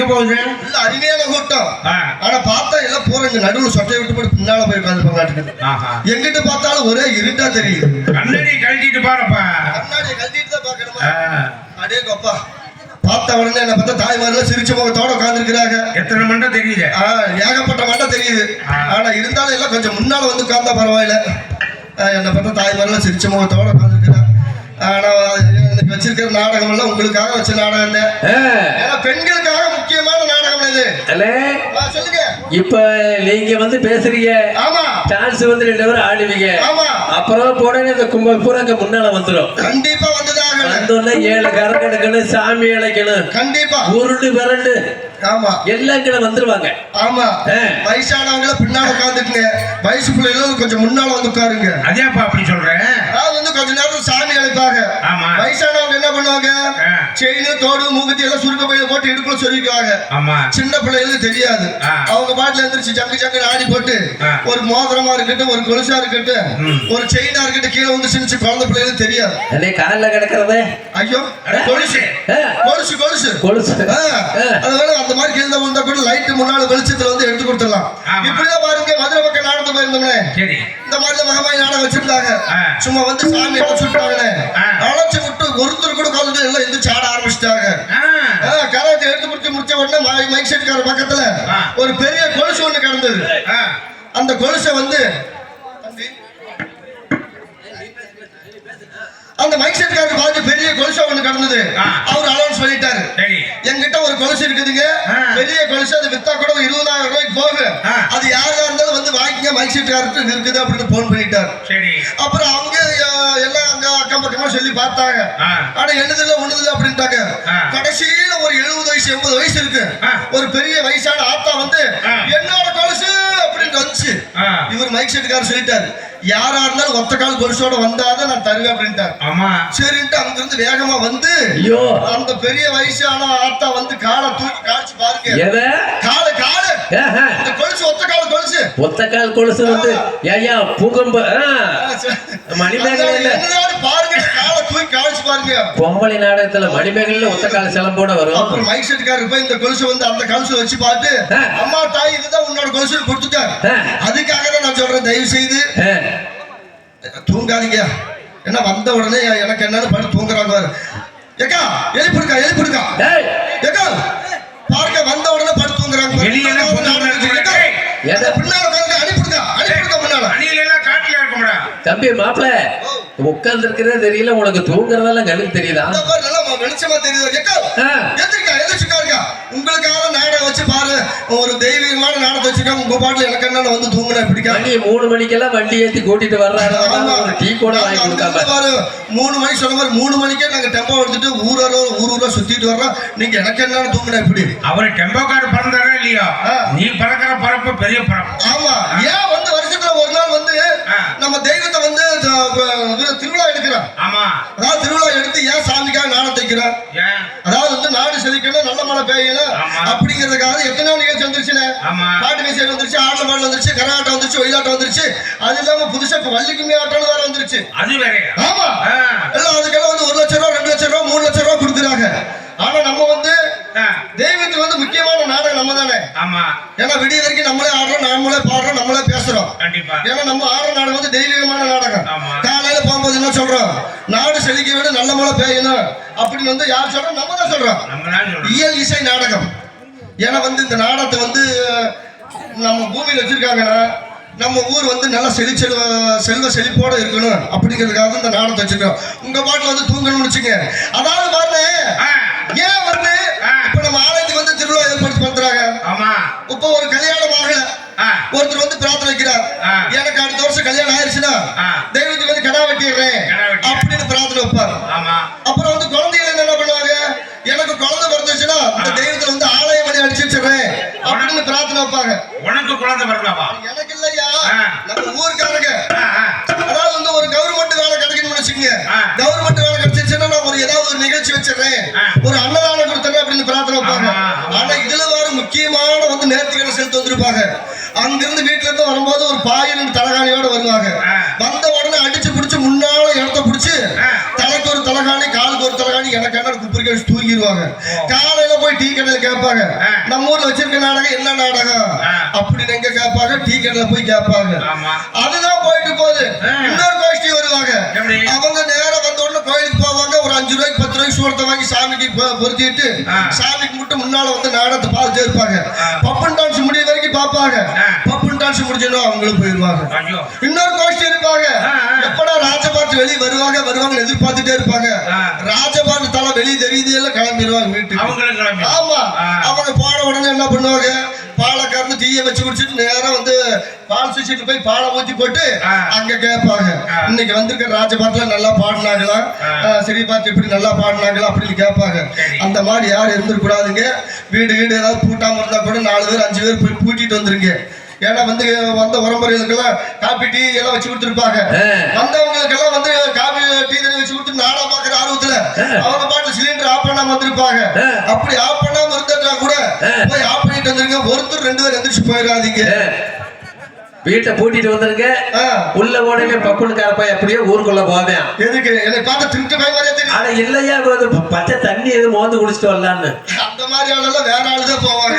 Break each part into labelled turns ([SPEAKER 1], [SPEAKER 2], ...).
[SPEAKER 1] எங்க போகுது?
[SPEAKER 2] இல்ல அருமையான கூட்டம். ஆனா பார்த்தா எல்லாம் போறங்க நடுவுல சொட்டையை விட்டு போட்டு பின்னால போய் உட்காந்து பங்காட்டுக்குது. எங்கிட்ட பார்த்தாலும் ஒரே இருட்டா தெரியுது.
[SPEAKER 1] கண்ணாடி கழட்டிட்டு பாருப்பா.
[SPEAKER 2] கண்ணாடியை கழட்டிட்டு தான் பாக்கணுமா? அடே கோப்பா, பார்த்த உடனே என்ன பார்த்தா தாய்மார்கள் சிரிச்ச முகத்தோட உட்காந்துருக்கிறாங்க.
[SPEAKER 1] எத்தனை மண்டை தெரியுது?
[SPEAKER 2] ஏகப்பட்ட மண்டை தெரியுது. ஆனா இருந்தாலும் எல்லாம் கொஞ்சம் முன்னால வந்து உட்கார்ந்தா பரவாயில்ல. என்னை பார்த்தா தாய்மார்கள் சிரிச்ச முகத்தோட உட்காந்துருக்கிறாங்க. ஆனா எனக்கு வச்சிருக்கிற நாடகம் எல்லாம் உங்களுக்காக வச்ச நாடகம் இல்ல, ஏன்னா பெண்களுக்காக முக்கியமான நாடகம் இது. சொல்லுங்க.
[SPEAKER 3] இப்ப நீங்க வந்து பேசுறீங்க.
[SPEAKER 2] ஆமா. டான்ஸ்
[SPEAKER 3] வந்து 2 பேரும் ஆடுவீங்க.
[SPEAKER 2] ஆமா.
[SPEAKER 3] அப்புறம் உடனே இந்த கும்பல் பூரா அங்க முன்னால வந்துடும்.
[SPEAKER 2] கண்டிப்பா வந்துதாக.
[SPEAKER 3] வந்தோடனே 7 கரம் எடுக்கணும், சாமி அழைக்கணும்.
[SPEAKER 2] கண்டிப்பா.
[SPEAKER 3] உருண்டு விரண்டு. ஆமா. எல்லாம் கிட்ட வந்துருவாங்க.
[SPEAKER 2] ஆமா. வயசானவங்கள பின்னால உட்காந்துக்குங்க, வயசு பிள்ளைகளும் கொஞ்சம் முன்னால வந்து உட்காருங்க.
[SPEAKER 1] அதேப்பா அப்படி சொல்றேன்.
[SPEAKER 2] அதாவது வந்து கொஞ்ச நேரம் சாமி அழைப்பாங்க. வயசானவங்க என்ன பண்ணுவாங்க, செயின் தோடு மூக்குத்தி எல்லாம் சுருக்க பையில போட்டு இடுப்புல சொல்லிக்குவாங்க. சின்ன பிள்ளைகளுக்கு தெரியாது. அவங்க பாட்டுல எந்திரிச்சு ஜங்கு ஜங்கு ஆடி போட்டு ஒரு மோதிரமா இருக்கட்டும், ஒரு கொலுசா இருக்கட்டும், ஒரு செயினா இருக்கட்டும், கீழே வந்து சின்ன குழந்தை பிள்ளைகளுக்கு தெரியாது.
[SPEAKER 3] காலில் கிடக்கிறது
[SPEAKER 2] ஐயோ கொலுசு கொலுசு கொலுசு கொலுசு. அதனால அந்த மாதிரி கீழே வந்தா கூட லைட் முன்னால வெளிச்சத்துல வந்து எடுத்து கொடுத்துடலாம். இப்படிதான் பாருங்க, மதுரை பக்கம் நாடகம் போயிருந்தோம்னே இந்த மாதிரி மகமாய் நாடகம் வச்சிருந்தாங்க. சும்மா வந்து சாமி சுட்டாங்க, அழைச்சு விட்டு ஒருத்தர் கூட குழந்தை எல்லாம் எந்திரிச்சு ஆட ஆரம்பிச்சிட்டாங்க. கராத்தை எடுத்து முடிச்ச உடனே மைக் செட்கார பக்கத்துல ஒரு பெரிய கொலுசு ஒண்ணு கிடந்தது. அந்த கொலுசை வந்து அந்த மைக் செட்காரருக்கு பார்த்து பெரிய கொலுசா ஒண்ணு கடந்தது. அவர் அலௌன்ஸ் பண்ணிட்டாரு, என்கிட்ட ஒரு கொலுசு இருக்குதுங்க, பெரிய கொலுசு, அது வித்தா கூட 20,000 ரூபாய்க்கு போகும், அது யாரா இருந்தாலும் வந்து வாங்கிங்க, மைக் செட்காரருக்கு இருக்குது அப்படின்னு போன் பண்ணிட்டாரு. அப்புறம் அவங்க எல்லாம் அங்க அக்கம் பக்கமா சொல்லி பார்த்தாங்க. ஆனா எழுதுல ஒண்ணுதுல அப்படின்ட்டாங்க. கடைசியில ஒரு 70 வயசு 80 வயசு இருக்கு ஒரு பெரிய வயசான ஆத்தா வந்து என்னோட கொலுசு அப்படின்னு வந்துச்சு. இவர் மைக் செட்காரர் சொல்லிட்டாரு, யாரா இருந்தாலும் ஒத்த கால் கொலுசோட வந்தாதான் நான் தருவேன் அப்படின்ட்டாரு. சரின்ட்டு அங்க இருந்து வேகமா வந்து அந்த பெரிய வயசான ஆத்தா வந்து காலை தூக்கி காய்ச்சி பாருங்க. காலு காலு இந்த கொலுசு ஒத்த கால் கொலுசு, ஒத்த கால் கொலுசு வந்து ஐயா பூகம்ப மணிமேகலை பாருங்க, காலை தூக்கி காய்ச்சி பாருங்க. பொம்பளை நாடகத்துல மணிமேகலையில ஒத்த கால சிலம்போட வரும். அப்புறம் மைக் செட்காரர் போய் இந்த கொலுசு வந்து அந்த கொலுசு வச்சு பார்த்து, அம்மா தாய் இதுதான் உன்னோட கொலுசு கொடுத்துட்டாரு. அதுக்காக தான் நான் சொல்றேன், தயவு செய்து தூங்காதீங்க. என்ன வந்த உடனே எனக்கு என்னன்னு பார்த்து தூங்குறாங்க. ஏக்கா எழுப்பிடுக்கா எழுப்பிடுக்கா ஏக்கா பாருங்க, வந்த உடனே படுத்து தூங்குறாங்க. தம்பி மாப்பிள்ள உட்கார்ந்து இருக்கிறதே தெரியல, உனக்கு தூங்குறதெல்லாம் கண்ணுக்கு தெரியுதா? வெளிச்சமா தெரியுது. உங்களுக்காக நாடகம் வச்சு பாரு, ஒரு தெய்வீகமான நாடகம் வச்சுக்காம உங்க பாட்டுல எனக்கு என்ன வந்து தூங்குனா பிடிக்காது. 3 மணிக்கெல்லாம் வண்டி ஏற்றி கூட்டிட்டு வர்றாரு, டீ கூட வாங்கி கொடுக்காம பாரு. 3 மணிக்கு சொன்ன மாதிரி 3 மணிக்கே நாங்க டெம்போ எடுத்துட்டு ஊரூரா சுத்திட்டு வர்றோம். நீங்க எனக்கு என்ன தூங்குனா இப்படி? அவர் டெம்போக்கார் பறந்தாரா இல்லையா? நீ பறக்கிற பறப்பு பெரிய பறப்பு. ஆமா. ஏன் வந்து வருஷத்துல ஒரு நாள் வந்து நம்ம தெய்வத்தை வந்து திருவிழா எடுக்கிறோம். ஆமா. அதாவது திருவிழா எடுத்து ஏன் சாமிக்காக நாடகம் தைக்கிறோம்? அதாவது வந்து நாடு செழிக்கணும், நல்ல மழை பெய்யணும் அப்படிங்கிறதுக்காக எத்தனை நிகழ்ச்சி வந்துருச்சுன்னு. பாட்டு கச்சேரி வந்துருச்சு, ஆடல பாடல் வந்துருச்சு, கரகாட்டம் வந்துருச்சு, ஒயிலாட்டம் வந்துருச்சு, அது இல்லாம புதுசா வள்ளிக்கும்மி ஆட்டம் வேற வந்துருச்சு. அது வேற. ஆமா. எல்லாம் அதுக்கெல்லாம் வந்து 1 லட்சம் ரூபா 2 லட்சம் ரூபா 3 லட்சம் ரூபா கொடுக்குறாங்க. ஆனா நம்ம வந்து தெய்வத்துக்கு வந்து முக்கியமான நாடகம் நம்ம தானே. ஆமா. ஏன்னா விடிய வரைக்கும் நம்மளே ஆடுறோம், நம்மளே பாடுறோம், நம்மளே பேசுறோம். கண்டிப்பா. ஏன்னா நம்ம ஆடுற நாடகம் வந்து தெய்வீகமான நாடகம். காலையில போகும்போது என்ன சொல்றோம், நாடு செழிக்க விட நல்ல மழை பெய்யணும் அப்படின்னு வந்து யார் சொல்றோம்? நம்ம தான் சொல்றோம். இயல் இசை நாடகம். ஏன்னா வந்து இந்த நாடகத்தை வந்து நம்ம பூமியில வச்சிருக்காங்கன்னா நம்ம ஊர் வந்து நல்லா செல்வ செழிப்போட இருக்கணும் அப்படிங்கிறதுக்காக இந்த நாடகத்தை வச்சிருக்கோம். உங்க பாட்டுல வந்து தூங்கணும்னு வச்சுங்க. அதாவது பாருங்க, ஏன் வந்து இப்ப நம்ம ஆலயத்துக்கு வந்து திருவிழா ஏற்பாடு பண்றாங்க. இப்ப ஒரு கல்யாணம் ஆகல, ஒருத்தர் வந்து பிரார்த்தனை வைக்கிறார், எனக்கு அடுத்த வருஷம் கல்யாணம் ஆயிடுச்சுன்னா தெய்வத்துக்கு வந்து கடா வெட்டிடுறேன் அப்படின்னு பிரார்த்தனை வைப்பார். அப்புறம் வந்து குழந்தைகள் என்ன பண்ணுவாங்க, எனக்கு குழந்தை பிறந்துச்சுன்னா இந்த தெய்வத்துல வந்து ஆலயம் பண்ணி அடிச்சு வச்சிடுறேன் அப்படின்னு பிரார்த்தனை வைப்பாங்க. உனக்கு குழந்தை பிறந்தாவா? எனக்கு இல்லையா, நம்ம ஊருக்காரங்க. அதாவது வந்து ஒரு கவர்மெண்ட் வேலை கிடைக்கணும்னு வச்சுக்கோங்க. கவர்மெண்ட் வேலை கிடைச்சிருச்சுன்னா நான் ஒரு ஏதாவது ஒரு நிகழ்ச்சி வச்சிடுறேன், ஒரு அன்னதானம் கொடுத்துறேன் அப்படின்னு பிரார்த்தனை வைப்பாங்க. ஆனா இதுல வேற முக்கியமான வந்து நேர்த்திகளை செலுத்து வந்திருப்பாங்க. அங்கிருந்து வீட்டுல இருந்து வரும்போது ஒரு பாயின் தலகாணியோட வருவாங்க. வந்த உடனே அடிச்சு பிடிச்சு முன்னால இடத்த பிடிச்சு தலைக்கு ஒரு தலை தலகாணி காலுக்கு ஒரு தலகாணி எனக்கு என்ன குப்பரி கழிச்சு தூங்கிடுவாங்க. காலையில போய் டீ கடையில கேட்பாங்க, நம்ம ஊர்ல வச்சிருக்க நாடகம் என்ன நாடகம் அப்படின்னு எங்க கேட்பாங்க, டீ கடையில போய் கேட்பாங்க. அதுதான் போயிட்டு போகுது. இன்னொரு கோஷ்டி வருவாங்க, அவங்க நேரம் வந்த உடனே கோயிலுக்கு போவாங்க. ஒரு 5 ரூபாய்க்கு 10 ரூபாய்க்கு சூரத்தை வாங்கி சாமிக்கு பொருத்திட்டு சாமிக்கு மட்டும் முன்னால வந்து நாடகத்தை பார்த்துட்டே இருப்பாங்க. பப்பன் டான்ஸ் முடிய வரைக்கும் பார்ப்பாங்க. பப்பன் டான்ஸ் முடிஞ்சோம் அவங்களும் போயிருவாங்க. இன்னொரு கோஷ்டி இருப்பாங்க, எப்படா ராஜபாட்டு வெளியே வருவாங்க எதிர்பார்த்துட்டே இருப்பாங்க. ராஜபாட்டு தலை வெளியே தெரியுது எல்லாம் கிளம்பிடுவாங்க வீட்டுக்கு. ஆமா, அவங்க போன உடனே என்ன பண்ணுவாங்க, பாலை கறந்து டீயை வச்சு குடிச்சிட்டு நேரம் வந்து பால் சுவிச்சிட்டு போய் பாலை ஊத்தி போட்டு அங்க கேட்பாங்க, இன்னைக்கு வந்திருக்க ராஜபாட்டுல நல்லா பாடினாங்களா, சரி பார்த்து இப்படி நல்லா பாடினாங்களா அப்படின்னு கேட்பாங்க. அந்த மாதிரி யாரும் இருந்துடக்கூடாதுங்க. வீடு ஏதாவது பூட்டாம இருந்தா கூட 4 பேர் 5 பேர் போய் பூட்டிட்டு வந்துருங்க. ஏன்னா வந்து வந்த உறமுறைகளுக்கெல்லாம் காப்பி டீ எல்லாம் வச்சு கொடுத்துருப்பாங்க. வந்தவங்களுக்கெல்லாம் வந்து காபி டீ தண்ணி வச்சு கொடுத்து நாடா பாக்குற ஆர்வத்துல அவங்க பாட்டு சிலிண்டர் ஆஃப் பண்ணாம வந்திருப்பாங்க. அப்படி ஆஃப் பண்ணாம இருந்தா கூட போய் ஆஃப் பண்ணிட்டு வந்துருங்க. ஒருத்தர் 2 பேர் எந்திரிச்சு போயிடாதீங்க.
[SPEAKER 3] வீட்டை பூட்டிட்டு வந்துருங்க. உள்ள போனவே பப்புன்னு கரப்பாய் அப்படியே ஊருக்குள்ள போவேன்.
[SPEAKER 2] எதுக்கு என்னை பார்த்து திருட்டு போய் மாதிரியே தெரியும்.
[SPEAKER 3] ஆனா இல்லையா பச்சை தண்ணி எதுவும் மோந்து குடிச்சிட்டு வரலான்னு
[SPEAKER 2] அந்த மாதிரி ஆளெல்லாம் வேற ஆளுதான் போவாங்க.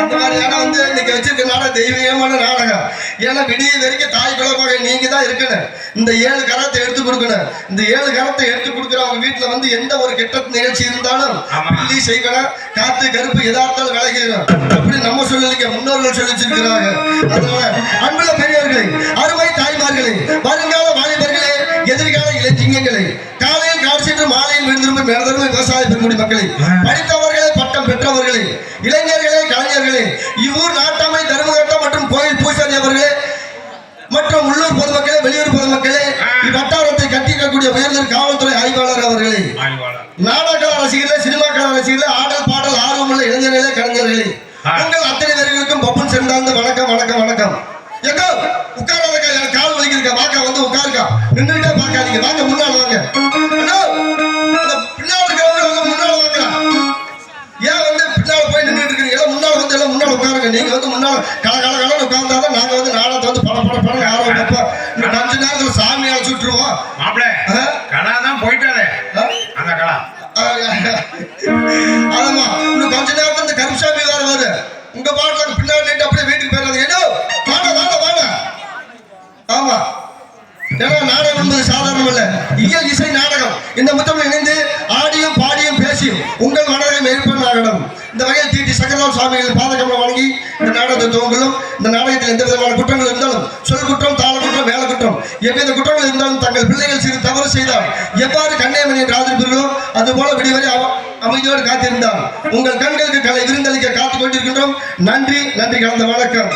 [SPEAKER 2] அந்த மாதிரி ஆனா வந்து இன்னைக்கு வச்சிருக்க நாடகம் தெய்வீகமான நாடகம். ஏன்னா விடிய வரைக்கும் தாய் குலப்பாக நீங்க தான் இருக்கணும். இந்த 7 கரத்தை எடுத்து கொடுக்கணும். இந்த 7 கரத்தை எடுத்து கொடுக்குறவங்க வீட்டுல வந்து எந்த ஒரு கெட்ட நிகழ்ச்சி இருந்தாலும் பிள்ளி செய்யணும். காத்து கருப்பு எதா இருந்தாலும் விளைக்கணும். அப்படி நம்ம சொல்லலைங்க, முன்னோர்கள் சொல்லி வச்சிருக்கிறாங்க. அதனால அன்புள்ள பெரியவர்களே, அருமை தாய்மார்களே, வருங்கால வாலிபர்களே, எதிர்கால இளைஞர்களே, காலையில் காடு சென்று மாலையில் விழுந்திரும்ப மேலதருமை விவசாய பெருங்குடி மக்களே, படித்தவர்களே, பட்டம் பெற்றவர்களே, இளைஞர்களே, கலைஞர்களே, இவ்வூர் நாட்டாமை தர்மகர்த்தா மற்றும் கோயில் பூசாரி அவர்களே மற்றும் உள்ளூர் பொதுமக்களே, வெளியூர் பொதுமக்களே, இவ்வட்டாரத்தை கட்டிக்கக்கூடிய உயர்ந்த காவல்துறை ஆய்வாளர் அவர்களே, நாடக ரசிகர்களே, சினிமா கலா ரசிகர்களே, ஆடல் பாடல் ஆர்வமுள்ள இளைஞர்களே, கலைஞர்களே, உங்கள் அத்தனை பேர்களுக்கும் பப்பன் சென்றார்ந்த வணக்கம் வணக்கம் வணக்கம். எங்க உட்காராதக்கா, எனக்கு கால் வலிக்கிறக்கா, வாக்கா வந்து உட்காருக்கா, நின்றுட்டே பார்க்காதீங்க, வாங்க முன்னால வாங்க. பின்னால இருக்கிறவங்க முன்னால வாங்கலாம். ஏன் வந்து பின்னால போய் நின்றுட்டு இருக்கீங்க? எல்லாம் முன்னால வந்து எல்லாம் முன்னால உட்காருங்க. நீங்க வந்து முன்னால கலகலன்னு உட்கார்ந்தாதான் நாங்க வந்து நாடகத்தை வந்து பட யாரும் வைப்போம். இன்னும் 5 நேரத்துல சாமியால சுட்டுருவோம்.
[SPEAKER 1] கலாதான் போயிட்டாலே அந்த கலா.
[SPEAKER 2] ஆமா, இன்னும் கொஞ்ச நேரத்துல இந்த கருப்சாமி வேற வருது. உங்க பாட்டுல பின்னாடி நின்று அப்படியே வீட்டுக்கு போயிடாது. ஏதோ வாட. ஆமா, ஏன்னா நாடகம் என்பது சாதாரணம் அல்ல, இயல் இசை நாடகம். இந்த முத்தமிழ் இணைந்து ஆடியும் பாடியும் பேசியும் உங்கள் மனதை மெய்ப்பனாகணும். இந்த வகையில் டிடி சக்கரதாஸ் சுவாமிகள் பாதகமலம் வழங்கி இந்த நாடகத்தை துவங்களும். இந்த நாடகத்தில் எந்த விதமான குற்றங்கள் இருந்தாலும், சொல் குற்றம், தாள குற்றம், வேலை குற்றம், எவ்வித குற்றங்கள் இருந்தாலும் தங்கள் பிள்ளைகள் சிறு தவறு செய்தால் எவ்வாறு கண்ணையமணி என்று ஆதரிப்பீர்களோ அதுபோல விடிவரை அமைதியோடு காத்திருந்தால் உங்கள் கண்களுக்கு கலை விருந்தளிக்க காத்துக் கொண்டிருக்கின்றோம். நன்றி கலந்த வணக்கம்.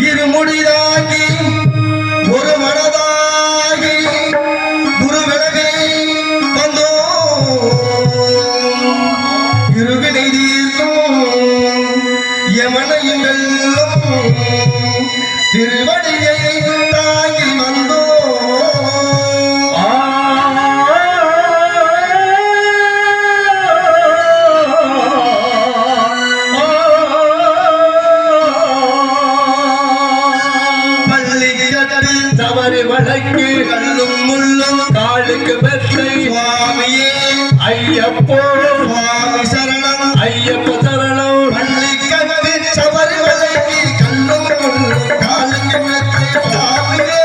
[SPEAKER 2] இருமுடிதாகி ஒரு மனதாகி குரு விலகி வந்தோம், இருவினை தீர்க்கும் யமனையும் வெல்லும் திருவடியை தாங்கி வந்தோம்.
[SPEAKER 3] வழக்கு கல்லும் முள்ளும் காலுக்கு மெத்தை சுவாமியே ஐயப்போ சுவாமி சரணம் ஐயப்ப சரணம் பள்ளிக்கவி சபரி வழக்கு கல்லும் முள்ளும் காலுக்கு மெத்தை சுவாமியே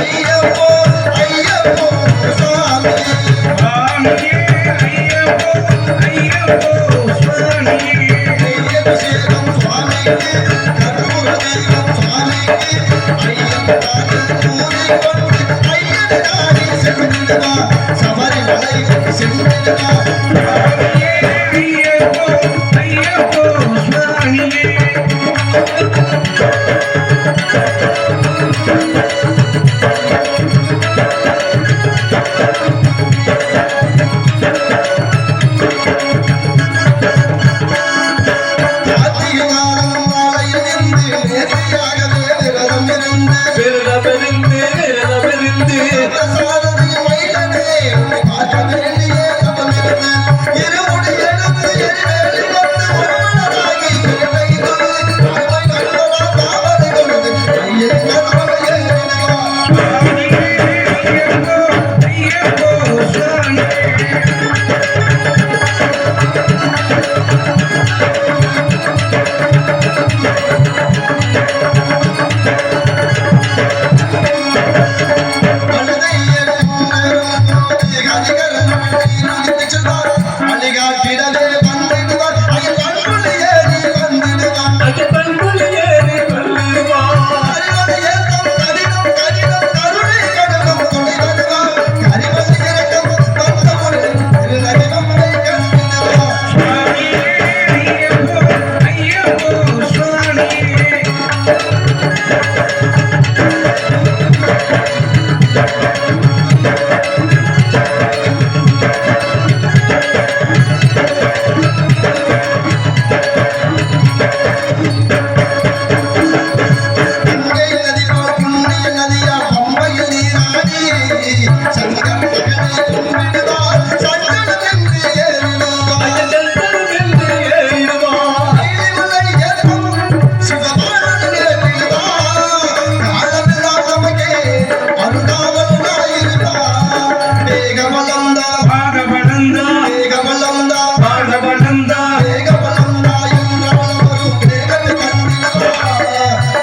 [SPEAKER 3] ஐயப்போ சுவாமியே அபிஷேகம் சுவாமிக்கு கருமுக தெய்வம் சுவாமிக்கு சபரி மலை சென்றிடுவா இருமுடி எடுத்து
[SPEAKER 2] வழிகாட்டிடவே வந்திடுவார் அயல் பண்புல ஏறி வந்திடுவார் அறிவனை ஏற்றம் கடினம் கடினம் கருணை கடனம் கொடை வருவார் கரிமலை இறக்கம் வந்த பொழுது திருநடிவங்களை கண்டிடுவார் கங்கை நதி போல் புண்ணிய நதியா பம்பையில் நீராடி சங்கர் மகனை கும்பிடுவார் சங்கடம் என்று ஏறிடுவார் நீலிமலை ஏற்றம் சிவபாலன் ஏறிடுவார் காலமெல்லாம் நமக்கே அருளாவனாயிருப்பார் வேகவலந்தா வேகவலந்தா வேகவலந்தா என்றவளவரும் வேகத்தை கண்டிடுவார்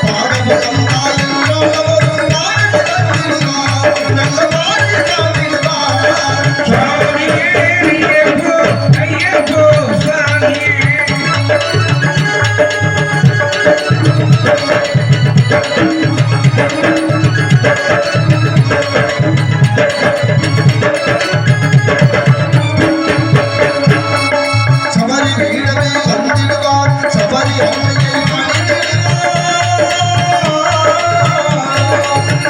[SPEAKER 2] பாகவலந்தா என்றவளவரும் பாகத்தை கண்டிடுவார் நல்ல பாடி காட்டிடுவார் சபரி வீடமே வந்திடுவார் சபரி அம்மையை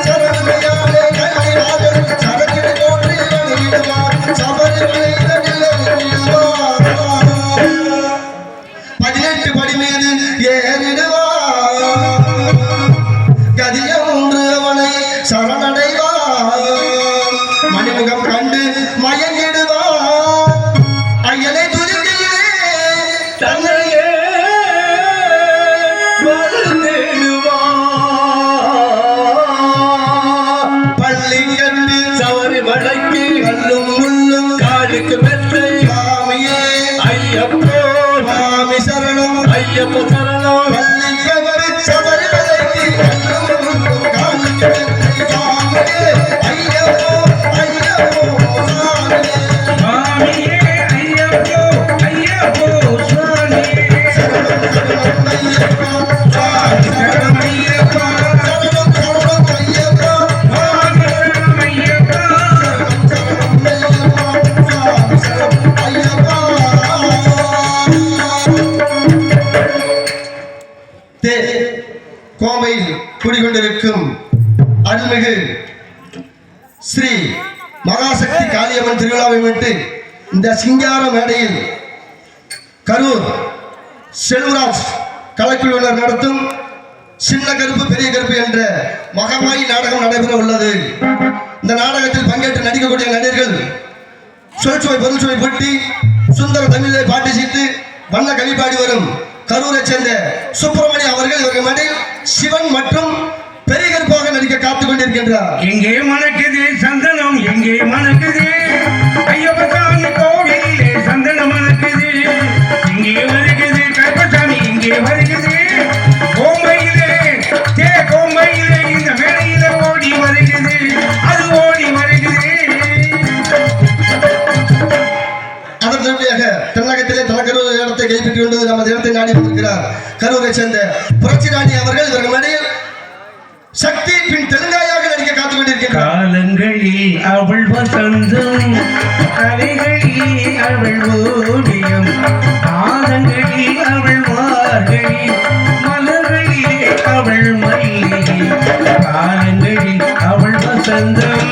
[SPEAKER 2] சரணமையாலே கையாளர் சரக்கிடு போற்றி வணங்கிடுவார் சபரி மலையிடவில் இறங்கிடுவார் 18 படி மீது ஏறிடுவார் கதிய ஒன்று அவனை சரணடைவார் மணிமுகம் கண்டு மயங்கிடுவார் ஐயனை துதிக்கிறே
[SPEAKER 3] தன்னையே
[SPEAKER 2] பள்ளி கண்டு
[SPEAKER 3] சவரி மடக்கி
[SPEAKER 2] கல்லும் முள்ளும்
[SPEAKER 3] காலுக்கு மெத்தை
[SPEAKER 2] சாமியே
[SPEAKER 3] ஐயப்போ
[SPEAKER 2] சாமி சரணம்
[SPEAKER 3] ஐயப்ப சரணம்
[SPEAKER 2] பள்ளி கண்டு சபரி மலைக்கு கல்லும் முள்ளும் காலுக்கு மெத்தை சாமியே ஐயப்போ ஐயப்போ சாமியே சரணம் சரணம் ஐயப்பா சாமி சரணம் ஐயப்பா சரணம் சரணம் ஐயப்பா சரணம் சரணம் ஐயப்பா சாமி சரணம் ஐயப்பா கோவையில் குடிகொண்டிருக்கும் அருள்மிகு ஸ்ரீ மகாசக்தி காளியம்மன் திருவிழாவை முன்னிட்டு இந்த சிங்கார மேடையில் கரூர் செல்வராஜ் கலைக்குழுவினர் நடத்தும் சின்ன கருப்பு பெரிய கருப்பு என்ற மகமாயி நாடகம் நடைபெற உள்ளது. இந்த நாடகத்தில் பங்கேற்று நடிக்கக்கூடிய நடிகர்கள் சொற்சுவை பொருள்சுவை பொட்டி சுந்தர தமிழை பாட்டி சீட்டு வண்ண கவி பாடி வரும் கரூரை சேர்ந்த சுப்பிரமணிய அவர்கள் இவர்கள் மடியில் சிவன் மற்றும் பெரிய கருப்பாக நடிக்க காத்துக் கொண்டிருக்கின்றார்.
[SPEAKER 1] எங்கே மணக்குது சந்தனம் எங்கே மணக்குது ஐயப்ப சாமி கோவிலே சந்தனம் மணக்குது இங்கே வருகிறது கருப்பசாமி இங்கே வருகிறது கோம்பையிலே கோம்பையிலே இந்த மேடையில ஓடி வருகிறது அது ஓடி வருகிறது.
[SPEAKER 2] அதன் தொடர்பியாக தமிழகத்திலே தனக்கரு இடத்தை கைப்பற்றி கொண்டு நமது இடத்தை நாடி வந்திருக்கிறார் கரூரை சேர்ந்த புரட்சி ராணி அவர்கள் இவர்கள் மடியில் சக்தி பின் தெலுங்காயாக நடிக்க காத்துக் கொண்டிருக்கிறார்.
[SPEAKER 1] காலங்களில் அவள் வசந்தம் அலைகளில் அவள் ஓவியம் பாதங்களில் அவள் மார்கழி மலர்களிலே அவள் மல்லிகை காலங்களில் அவள் வசந்தம்.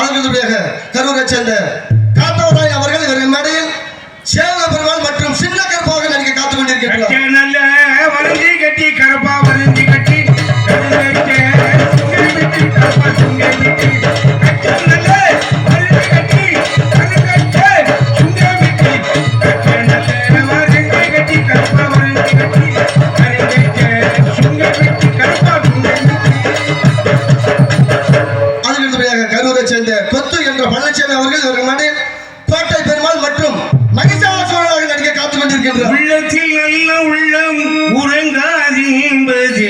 [SPEAKER 2] அவர்களுடைய கரூரை சேர்ந்த காத்தவராய் அவர்கள் இவர்கள் மேடையில் சேவ பெருமாள் மற்றும் சின்ன கருப்பாக நடிக்க காத்துக் கொண்டிருக்கிறார்.
[SPEAKER 1] நல்ல வளைஞ்சி கட்டி கருப்பா வளைஞ்சி கட்டி
[SPEAKER 2] கரூரை சேர்ந்த கொத்து என்ற பழனிசாமி அவர்கள் இவர்கள் மேடையில் கோட்டை பெருமாள் மற்றும் மகிஷாசுரனாக நடிக்க காத்துக் கொண்டிருக்கின்றார்.
[SPEAKER 1] உள்ளத்தில் நல்ல உள்ளம் உறங்காது என்பது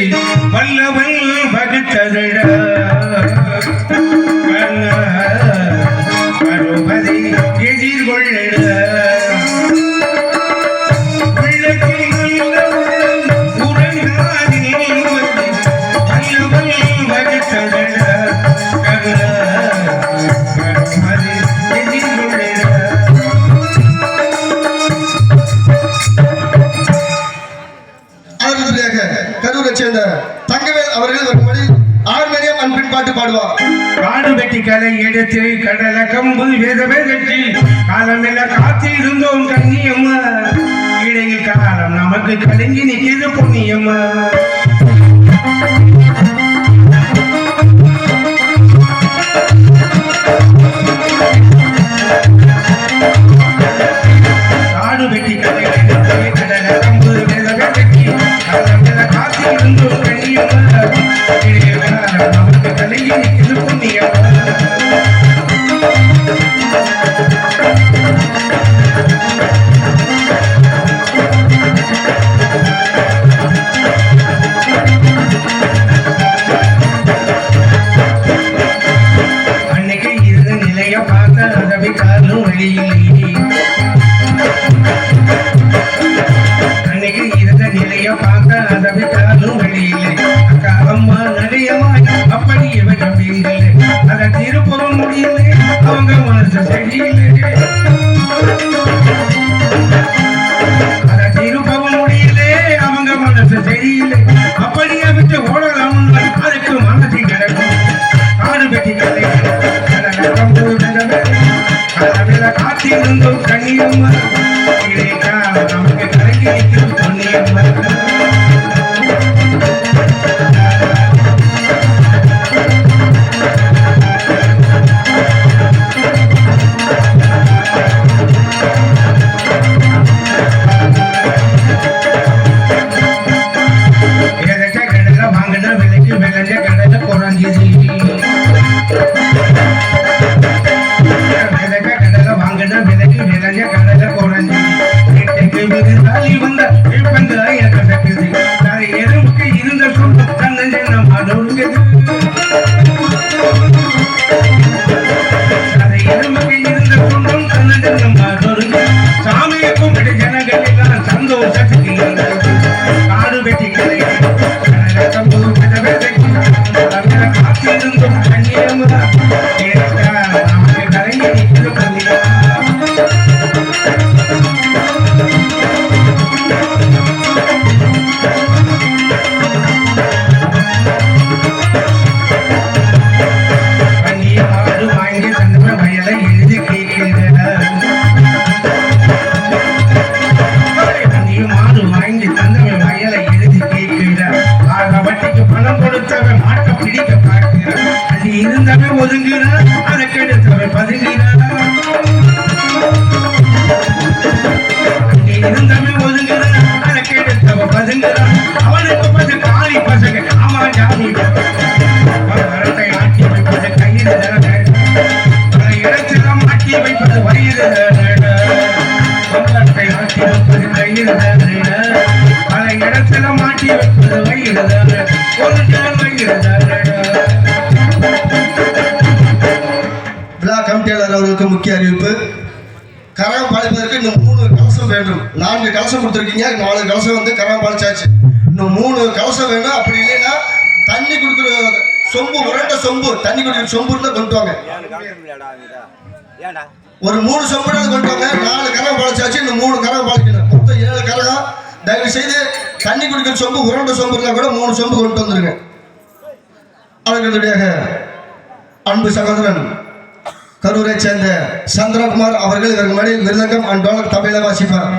[SPEAKER 1] வல்லவன் வகுத்ததடா. எதிர்கொள்ள
[SPEAKER 2] கரூரை சேர்ந்த தங்கவேல் அவர்கள் ஆர்மேனியம் அன்பின் பாட்டு பாடுவார்.
[SPEAKER 1] காடு வெட்டி கலை எடுத்து கடல கம்பு வேதமே கட்டி காலமெல்லாம் காத்து இருந்தோம் கண்ணியம்மா இடையில் காலம் நமக்கு கலங்கி நிற்கிறது பொன்னியம்மா. காடு வெட்டி கலை எடுத்து கடல கம்பு வேதமே கட்டி காலமெல்லாம் காத்து இருந்தோம் கண்ணியம்மா இடையில் காலம் நமக்கு கலங்கி நிற்கிறது பொன்னியம்மா. அன்னைக்கு இருந்த நிலைய பார்த்த அதவை காலும் வழியிலே அன்னைக்கு இருந்த நிலைய பார்த்த அதவை காலும் வழியிலே அக்கா அம்மா நடையமாய் அப்படி இவங்க வீங்களே அதை திருப்பவும் முடியல அவங்க மனசு சரியில்லை அதை திருப்பவும் முடியல அவங்க மனசு சரியில்லை அப்படியே விட்டு ஓடலாம் அதுக்கு மனசு கிடக்கும். காடு வெட்டி கலை காத்திருந்தோம் கண்ணியம்மா இடைக்கா நமக்கு கலங்கி நிற்கும் பொன்னியம்மா. கடலை வாங்கின விலைக்கு விளைஞ்ச கடலை குறைஞ்சிது கடலை வாங்கின விலைக்கு விளைஞ்ச கடலை குறைஞ்சிது தாலி வந்த இப்பங்க கட்டக்குது அது எறும்புக்கு இருந்த சொந்த தன்னஞ்சை நம்ம நொறுங்குது அது எறும்புக்கு இருந்த சொந்தம் தன்னஞ்சை நம்ம நொறுங்கு சாமியை கும்பிட்டு ஜனங்கள் எல்லாம் சந்தோஷத்துக்கு காடு வெட்டி கலை காத்திருந்தும் கண்ணியமுதா நமக்கு கலங்கி நிற்கிறது பொன்னியம்மா. மாடு வாங்கி தந்த வயலை எழுதி கேட்கிறார் மாடு வாங்கி தந்தவன் வயலை எழுதி கேட்கிறார் வட்டிக்கு பணம் கொடுத்தவன் மாட்டை பிடிக்க பார்க்கிறார் அது இருந்தவன் ஒதுங்குகிறார் அதை கெடுத்தவன் பதுங்கிறார் இருந்தவன் ஒதுங்குகிறார் அதை கெடுத்தவன் பதுங்கிறார் அவனுக்கு பது காலி பசங்க ஆமா ஜாமி மரத்தை ஆட்டி வைப்பது கையில் பல இடத்துல மாட்டி வைப்பது வயிறு மரத்தை ஆட்டி வைப்பது கையில் பல இடத்துல மாட்டி வைப்பது வயிறு ஒரு நாள் வயிறு.
[SPEAKER 2] விழா கமிட்டியாளர் அவர்களுக்கு முக்கிய அறிவிப்பு. கரம் பாலிப்பதற்கு இன்னும் 3 கலசம் வேண்டும். 4 கலசம் கொடுத்துருக்கீங்க, 4 கலசம் வந்து கரம் பாலிச்சாச்சு. இன்னும் 3 கலசம் வேணும். அப்படி இல்லைன்னா தண்ணி குடிக்கிற சொம்பு, உரண்ட சொம்பு, தண்ணி குடிக்கிற சொம்பு இருந்தால் கொண்டு வாங்க. ஒரு 3 சொம்பு கொண்டு வாங்க. 4 கரம் பாலிச்சாச்சு, இன்னும் 3 கரம் பாலிக்கணும். மொத்தம் 7 கரம். தயவு செய்து தண்ணி குடிக்கிற சொம்பு, உரண்ட சொம்பு இருந்தால் கூட 3 சொம்பு கொண்டு வந்துருங்க. அவர்களுடைய அன்பு சகோதரன் கரூரை சேர்ந்த சந்திரகுமார் அவர்கள் இவருக்கு முன்னாடி மிருதங்கம் அண்ட் டோலக் தபையில வாசிப்பார்.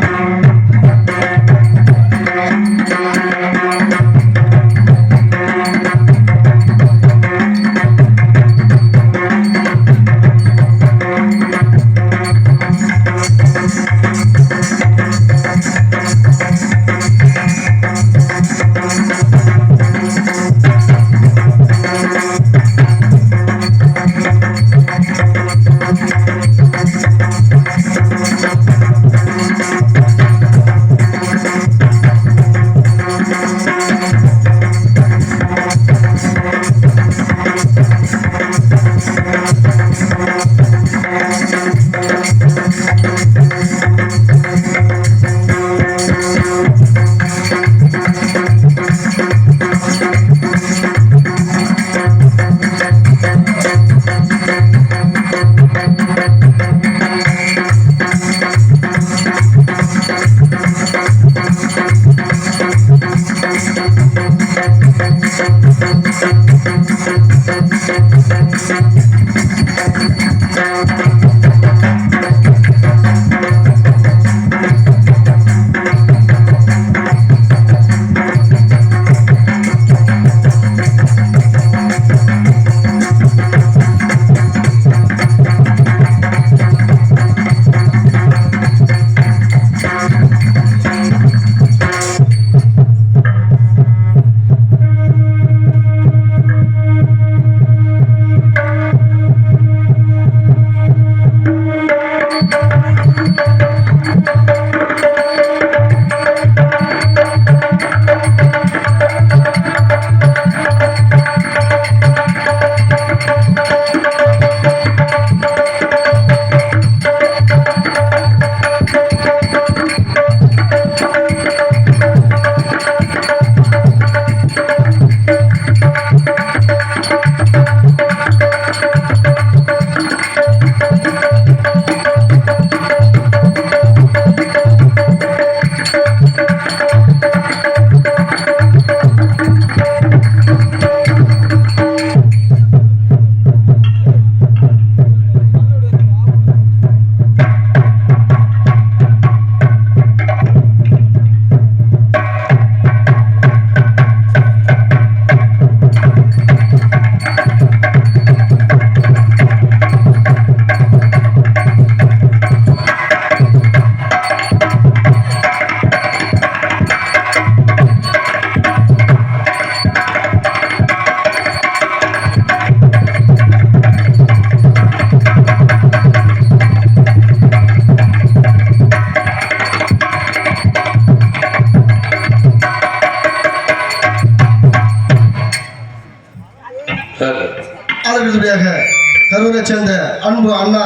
[SPEAKER 2] சேர்ந்த அன்பு அண்ணா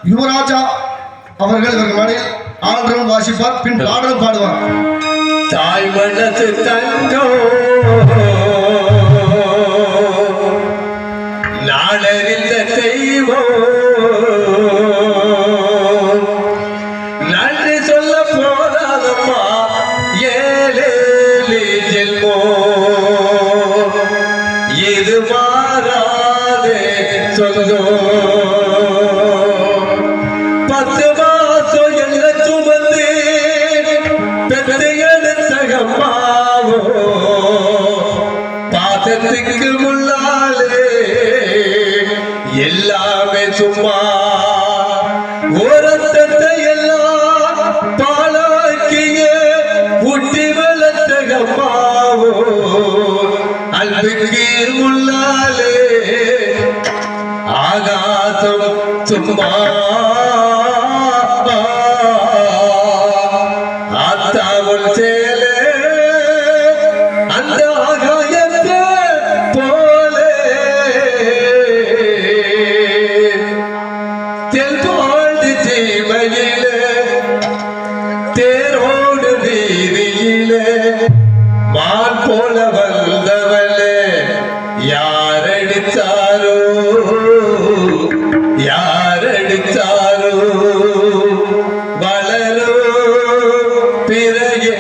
[SPEAKER 2] யுவராஜா அவர்கள் இவர்கள் மேடையில் ஆல்ரவுண்ட் வாசிப்பார், பின் பாடலும் பாடுவார்.
[SPEAKER 3] தாய் மனசு தங்கம் நாடறிந்த தெய்வம் நன்றி சொல்ல போதாதம்மா ஏழேலி ஜென்மோ இது மாறாதே சொல்லோ 10 மாசம் எல்ல சுமந்து பெற்று எடுத்தகம்மாவோ பாசத்துக்கு முன்னாலே எல்லாமே சும்மா ஓரத்தத்தை எல்லாம் பாலாக்கிய ஊட்டி வளர்த்தகம்மாவோ அன்புக்கு முன்னாலே ஆகாசம் சும்மா ஆத்தாவல் சேலே அந்த ஆகாயத்தை போலே தெல்பாண்டு ஜீவையிலே தேரோடு வீதியிலே மான் போல வந்தவளே யாரடிச்சாரோ யாரடிச்சாரோ வளரோ பிறகே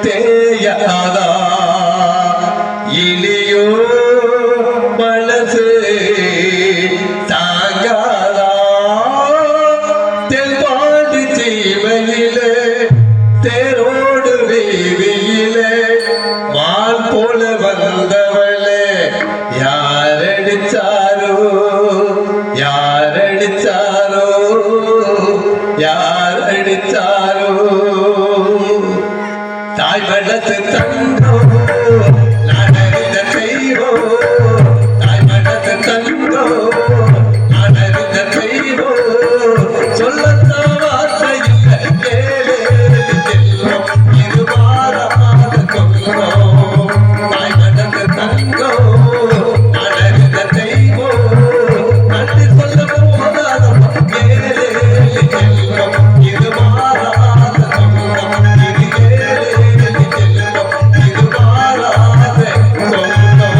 [SPEAKER 3] தேயாதா இனியோ மனசு தாங்காதா தெல்பாண்டு ஜீவையிலே தேரோடு வீதியிலே மால் போல வந்தவளே யாரடிச்சாரோ யாரடிச்சாரோ யாரடிச்சாரோ தாய் மனசு தங்கோ நாடறிந்த தெய்வோ தாய் மனசு தங்கோ நாடறிந்த தெய்வோ சொல்லத்தான் வார்த்தை இல்லை ஏழே செல்வம் இது மாறாத சொல்லும் தாய் மனசு தங்கோ நாடறிந்த தெய்வோ நன்றி சொல்ல போதாதம்மா ஏழே செல்வம் இது மாறாத சொல்லும் இது ஏழே செல்வம் இது மாறாத சொல்லும்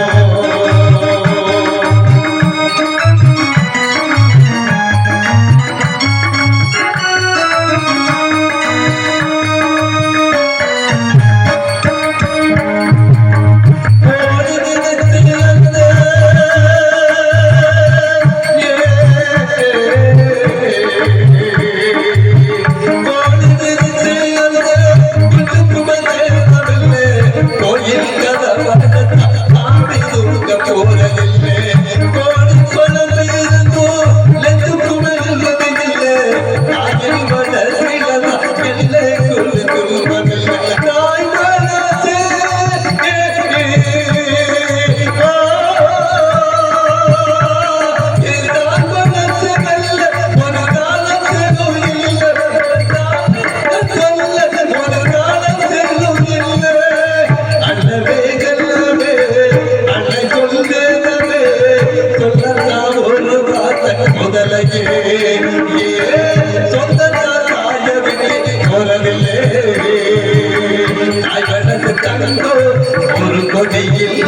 [SPEAKER 3] ஒரு கொடியில்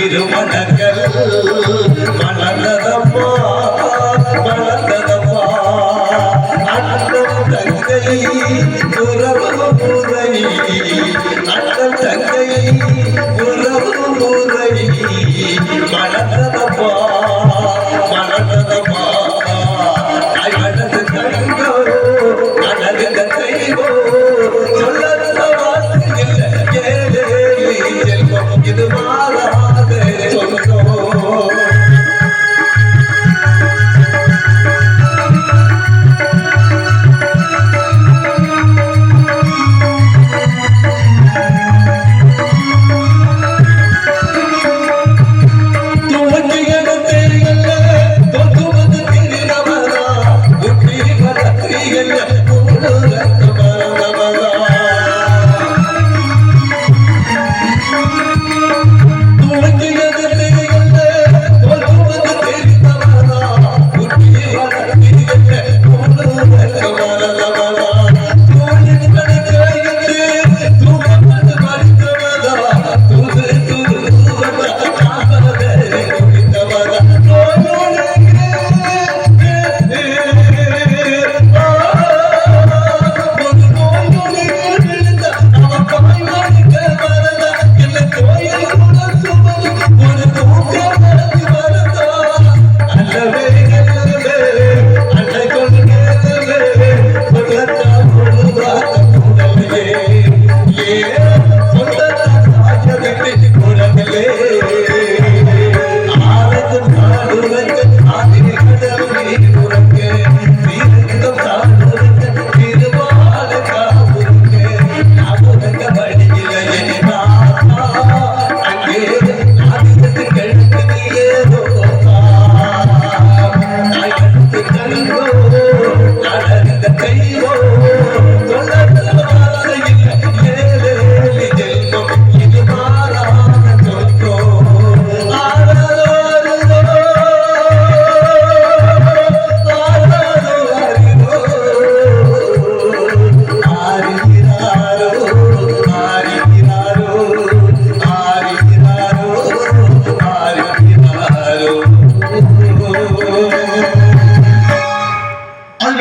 [SPEAKER 3] இருமணங்கள் மலர்ந்ததம்மா மலர்ந்ததம்மா அண்ணன் தங்கை உறவு முறை அண்ணன் தங்கை உறவு முறை மலர்ந்ததம்மா மலர்ந்ததம்மா தாய் மனசு தங்கோ அழகுந்த தெய்வோ சொல்லத்த வார்த்தை இல்லை ஏழே செல்வம் இது மாறாத சொல்லும்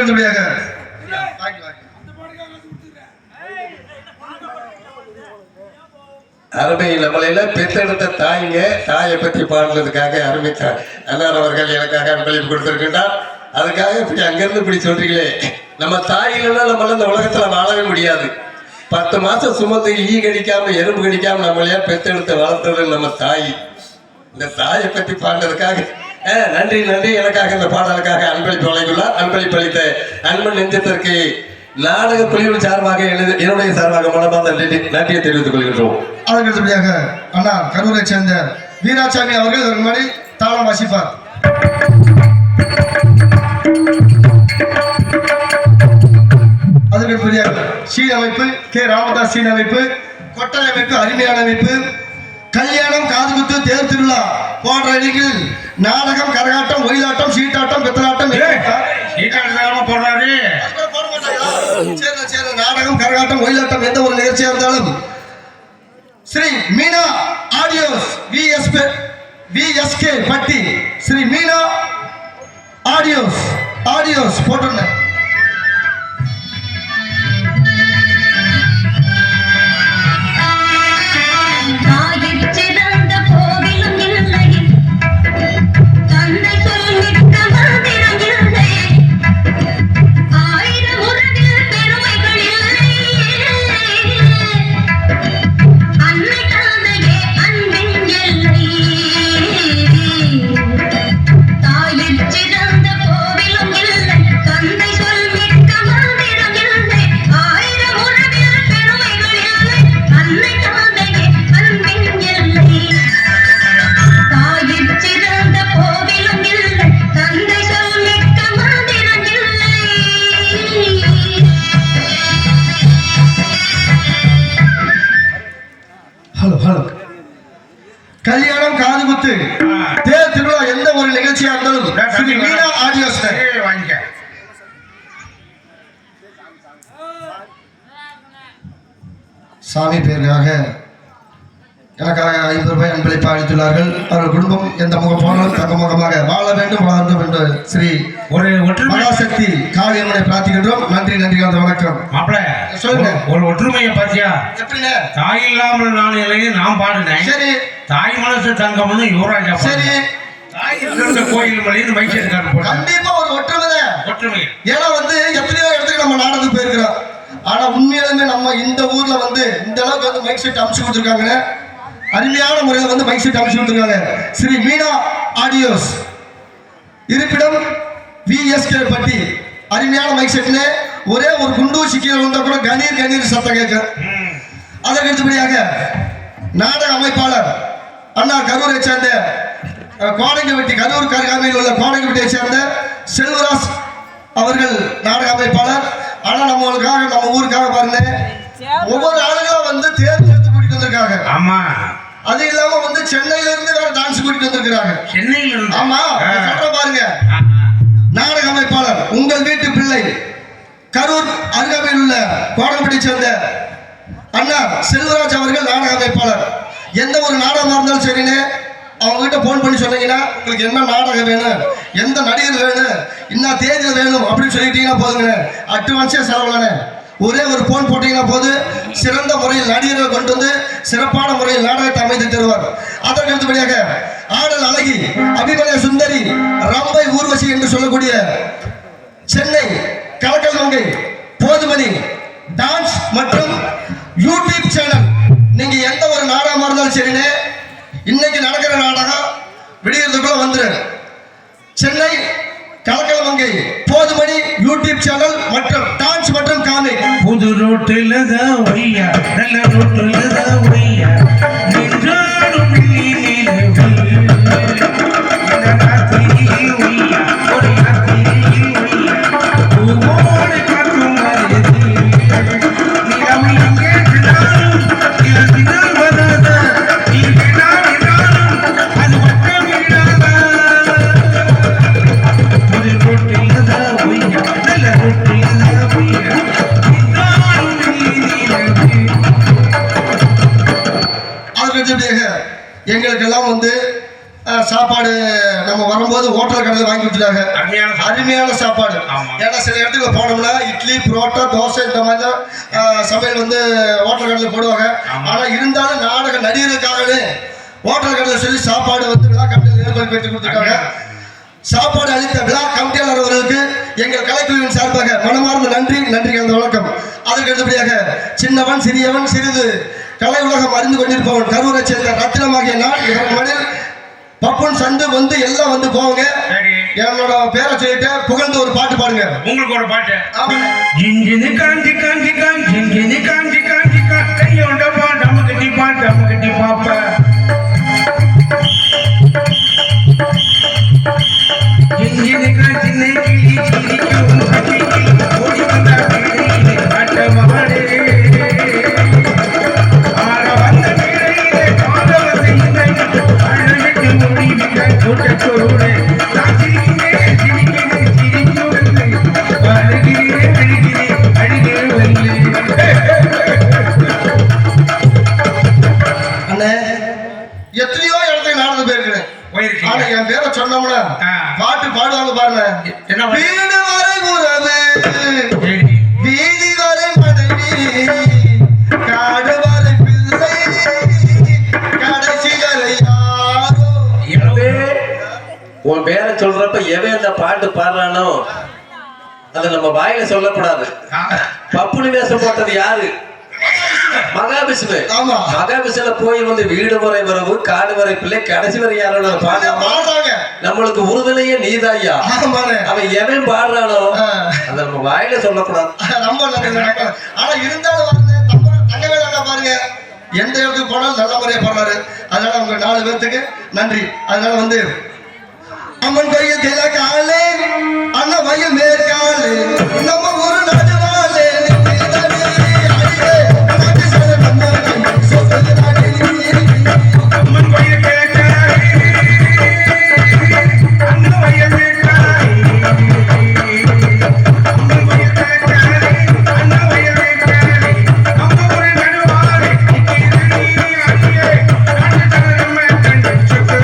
[SPEAKER 2] அடுத்தபடியாக
[SPEAKER 3] அருமை நம்மளையில பெற்றெடுத்த தாய்ங்க, தாயை பற்றி பாடுறதுக்காக அருமை அண்ணார் அவர்கள் எனக்காக அன்பளிப்பு கொடுத்திருக்கின்றார். அதுக்காக இப்படி அங்கிருந்து இப்படி சொல்றீங்களே, நம்ம தாயிலன்னா நம்மளால இந்த உலகத்துல வாழவே முடியாது. 10 மாசம் சுமந்து ஈ கடிக்காம எறும்பு கடிக்காம நம்மளையா பெற்றெடுத்து வளர்த்தது நம்ம தாய். இந்த தாயை பற்றி பாடுறதுக்காக நன்றி நன்றி. எனக்காக இந்த பாடலுக்காக அன்பளிப்பு வழங்கியுள்ளார். அன்பளிப்பு அளித்த அன்பன் நெஞ்சத்திற்கு நாடக குழுவின் சார்பாக என்னுடைய சார்பாக மனமார்ந்த நன்றியை தெரிவித்துக் கொள்கின்றோம்.
[SPEAKER 2] அதற்கடுத்தபடியாக அண்ணா கரூரை சேர்ந்த வீராசாமி அவர்கள் ஒரு முன்னாடி தாளம் வாசிப்பார். அதற்கடுத்தபடியாக சீன் அமைப்பு கே ராமதாஸ் சீன் அமைப்பு, கொட்டை அமைப்பு, அருமையான அமைப்பு, கல்யாணம், காதுகுத்து, தேர் திருவிழா போன்ற நிகழ்ச்சிகள், நாடகம், கரகாட்டம், ஒயிலாட்டம், சீட்டாட்டம், பித்தலாட்டம், நாடகம், கரகாட்டம், ஒயிலாட்டம் எந்த ஒரு நிகழ்ச்சியா இருந்தாலும் ஸ்ரீ மீனா ஆடியோஸ் விஎஸ்கே பட்டி, ஸ்ரீ மீனா ஆடியோஸ் போட்டுள்ள கல்யாணம், காதுகுத்து, தேர் திருவிழா எந்த ஒரு நிகழ்ச்சியா இருந்தாலும் ஸ்ரீ மீனா ஆடியோஸ் வாங்கிக்க. சாமி பேருக்காக எனக்காக 50 ரூபாய் அன்பளிப்பு அளித்துள்ளார்கள். அவர்கள் குடும்பம் எந்த முகப்போனும் தங்கமுகமாக வாழ வேண்டும், வளர்ந்தோம் என்று ஸ்ரீ மகாசக்தி காவியம்மனை பிரார்த்திக்கின்றோம். நன்றி நன்றி. அந்த வணக்கம்.
[SPEAKER 1] சொல்லுங்க, ஒரு ஒற்றுமையை பாத்தியா?
[SPEAKER 2] எப்படிங்க?
[SPEAKER 1] தாய் இல்லாமல் நான் இல்லையே நான் பாடுனேன்.
[SPEAKER 2] சரி.
[SPEAKER 1] தாய் மனசு தங்கம்னு யுவராஜா. சரி. தாய் இருக்கிற கோயில் மலைன்னு மைசூர்காரன் போட்டாங்க.
[SPEAKER 2] கண்டிப்பா ஒரு ஒற்றுமை. ஏன்னா எத்தனையோ இடத்துக்கு நம்ம நாடகத்துக்கு போயிருக்கிறோம். ஆனா உண்மையிலுமே நம்ம இந்த ஊர்ல இந்த அளவுக்கு மைக் செட் அமைச்சு கொடுத்துருக்காங்க. அருமையான முறையில் மைக் செட் அமைச்சு கொடுத்துருக்காங்க. ஸ்ரீ மீனா ஆடியோஸ், இருப்பிடம் விஎஸ்கே பட்டி. அருமையான மைக் செட்ல ஒரே ஒரு குண்டூசி கீழே வந்தா கூட கணீர் சத்தம் கேட்க. அதற்கு அடுத்தபடியாக நாடக அமைப்பாளர் அண்ணா கரூரை சேர்ந்த கோடங்கப்பட்டி, கரூர் கருகாமையில் உள்ள கோடங்கப்பட்டியை சேர்ந்த செல்வராஜ் அவர்கள் நாடக அமைப்பாளர். ஆனா நம்மளுக்காக நம்ம ஊருக்காக பாருங்க, ஒவ்வொரு ஆளுங்களும் தேர்ந்தெடுத்து கூட்டிட்டு வந்திருக்காங்க. ஆமா. அது இல்லாம சென்னையில இருந்து வேற டான்ஸ் கூட்டிட்டு வந்திருக்காங்க. சென்னையில இருந்து? ஆமா. சொல்ற பாருங்க, நாடக அமைப்பாளர் உங்கள் வீட்டு பிள்ளை கரூர் அருகாமையில் உள்ள கோடங்கப்பட்டியை சேர்ந்த அண்ணா செல்வராஜ் அவர்கள் நாடக அமைப்பாளர். எந்த ஒரு நாடகமா இருந்தாலும் சரின்னு அவங்க கிட்ட போன் பண்ணி சொன்னீங்கன்னா உங்களுக்கு என்ன நாடகம் வேணும், எந்த நடிகர் வேணும், என்ன தேதியில் வேணும் அப்படின்னு சொல்லிட்டீங்கன்னா போதுங்க. அட்வான்ஸே செலவுலானே ஒரே ஒரு போன் போட்டீங்கன்னா போது சிறந்த முறையில் நடிகர்கள் கொண்டு சிறப்பான முறையில் நாடகத்தை அமைத்து தருவார். அதற்கு அடுத்தபடியாக ஆடல் அழகி, அபிமன்ய சுந்தரி, ரம்பை ஊர்வசி என்று சொல்லக்கூடிய சென்னை கலக்கல் மங்கை போதுமணி டான்ஸ் மற்றும் யூடியூப் சேனல். நீங்க எந்த ஒரு நாடகமா இருந்தாலும் சரின்னு இன்னைக்கு நடக்கிற நாடகம் விடியறதுக்குள்ள வந்துரு. சென்னை கலக்கல் மங்கை போதுமணி யூடியூப் சேனல் மற்றும் டான்ஸ் மற்றும் காமிக்.
[SPEAKER 1] புது ரோட்டில் தான் ஒய்யா, நல்ல ரோட்டில் தான் ஒய்யா, நின்றாடும்
[SPEAKER 2] எங்களுக்கெல்லாம் சாப்பாடு நம்ம வரும்போது ஹோட்டல் கடையில் வாங்கி கொடுத்துட்டாங்க. அருமையான சாப்பாடு. ஏன்னா சில இடத்துக்கு போனோம்னா இட்லி புரோட்டா தோசை இந்த மாதிரி தான் சமையல் வந்து ஹோட்டல் கடையில் போடுவாங்க. ஆனால் இருந்தாலும் நாடக நடிகருக்காகவே ஹோட்டல் கடையில் சொல்லி சாப்பாடு வந்து விழா கமிட்டியில் ஏற்பாடு பெற்று கொடுத்துருக்காங்க. சாப்பாடு அளித்த விழா கமிட்டியாளர் அவர்களுக்கு எங்கள் கலைக்குழுவின் சார்பாக மனமார்ந்த நன்றி கலந்த வணக்கம். அதற்கு அடுத்தபடியாக சின்னவன் சிறியவன் சிறிது கலை உலகம் அறிந்து கொண்டிருப்பவன் கரூரை சேர்ந்த ரத்தினமாகிய நான் இதன் மணில் பப்பன் சண்டு வந்து எல்லாம் வந்து போவாங்க. என்னோட பேரை சொல்லிட்டு புகழ்ந்து ஒரு பாட்டு பாடுங்க.
[SPEAKER 1] உங்களுக்கு ஒரு பாட்டு. ஜிஞ்சினு காஞ்சி காஞ்சி காஞ்சி ஜிஞ்சினு காஞ்சி காஞ்சி கையோண்ட பாட்டு நமக்கு பாப்ப ஜிஞ்சினு காஞ்சி கிளி கிளிக்கும் ஓடி வந்தா கிளி காட்ட மாடு
[SPEAKER 2] எத்தனையோ இடத்துக்கு நடந்து போயிருக்கிறேன். ஆனா என் பேரை சொன்னோம்னா பாட்டு பாடுவாங்க பாருங்க. வீடு வரை உறவு வீதி வரை மனைவி காடு வரை பிள்ளை கடைசி வரை யாரோ.
[SPEAKER 3] உன் பேரை சொல்றப்ப எவன் அந்த பாட்டு பாடுறானோ அதை நம்ம வாயில சொல்லக்கூடாது. பப்புனு வேஷம் போட்டது யாரு? மகாவிஷ்ணு. மகாவிஷ்ணுல போய் வந்து வீடு வரை வரவு காடு வரை பிள்ளை கடைசி வரை யாரோட பாடுறாங்க. நம்மளுக்கு உறுதுணையே நீதாயா. அவன் எவன் பாடுறானோ அதை நம்ம வாயில சொல்லக்கூடாது.
[SPEAKER 2] ரொம்ப ஆனா இருந்தாலும் பாருங்க எந்த இடத்துக்கு போனாலும் நல்ல முறையா பாடுறாரு. அதனால அவங்க 4 பேர்த்துக்கு நன்றி. அதனால வந்து அம்மன் கையில் கிழக்காலே அண்ணன் வயல் மேற்காலே நம்ம ஒரு நடுவாலே
[SPEAKER 1] அம்மன் கோயில் கிழக்காலே அண்ணன் வயல் மேற்காலே அம்மன் கோயில் கிழக்காலே அண்ணன் வயல் மேற்காலே நம்ம ஒரு நடுவாலே அடியே நம்ம கண்டு சுக்கு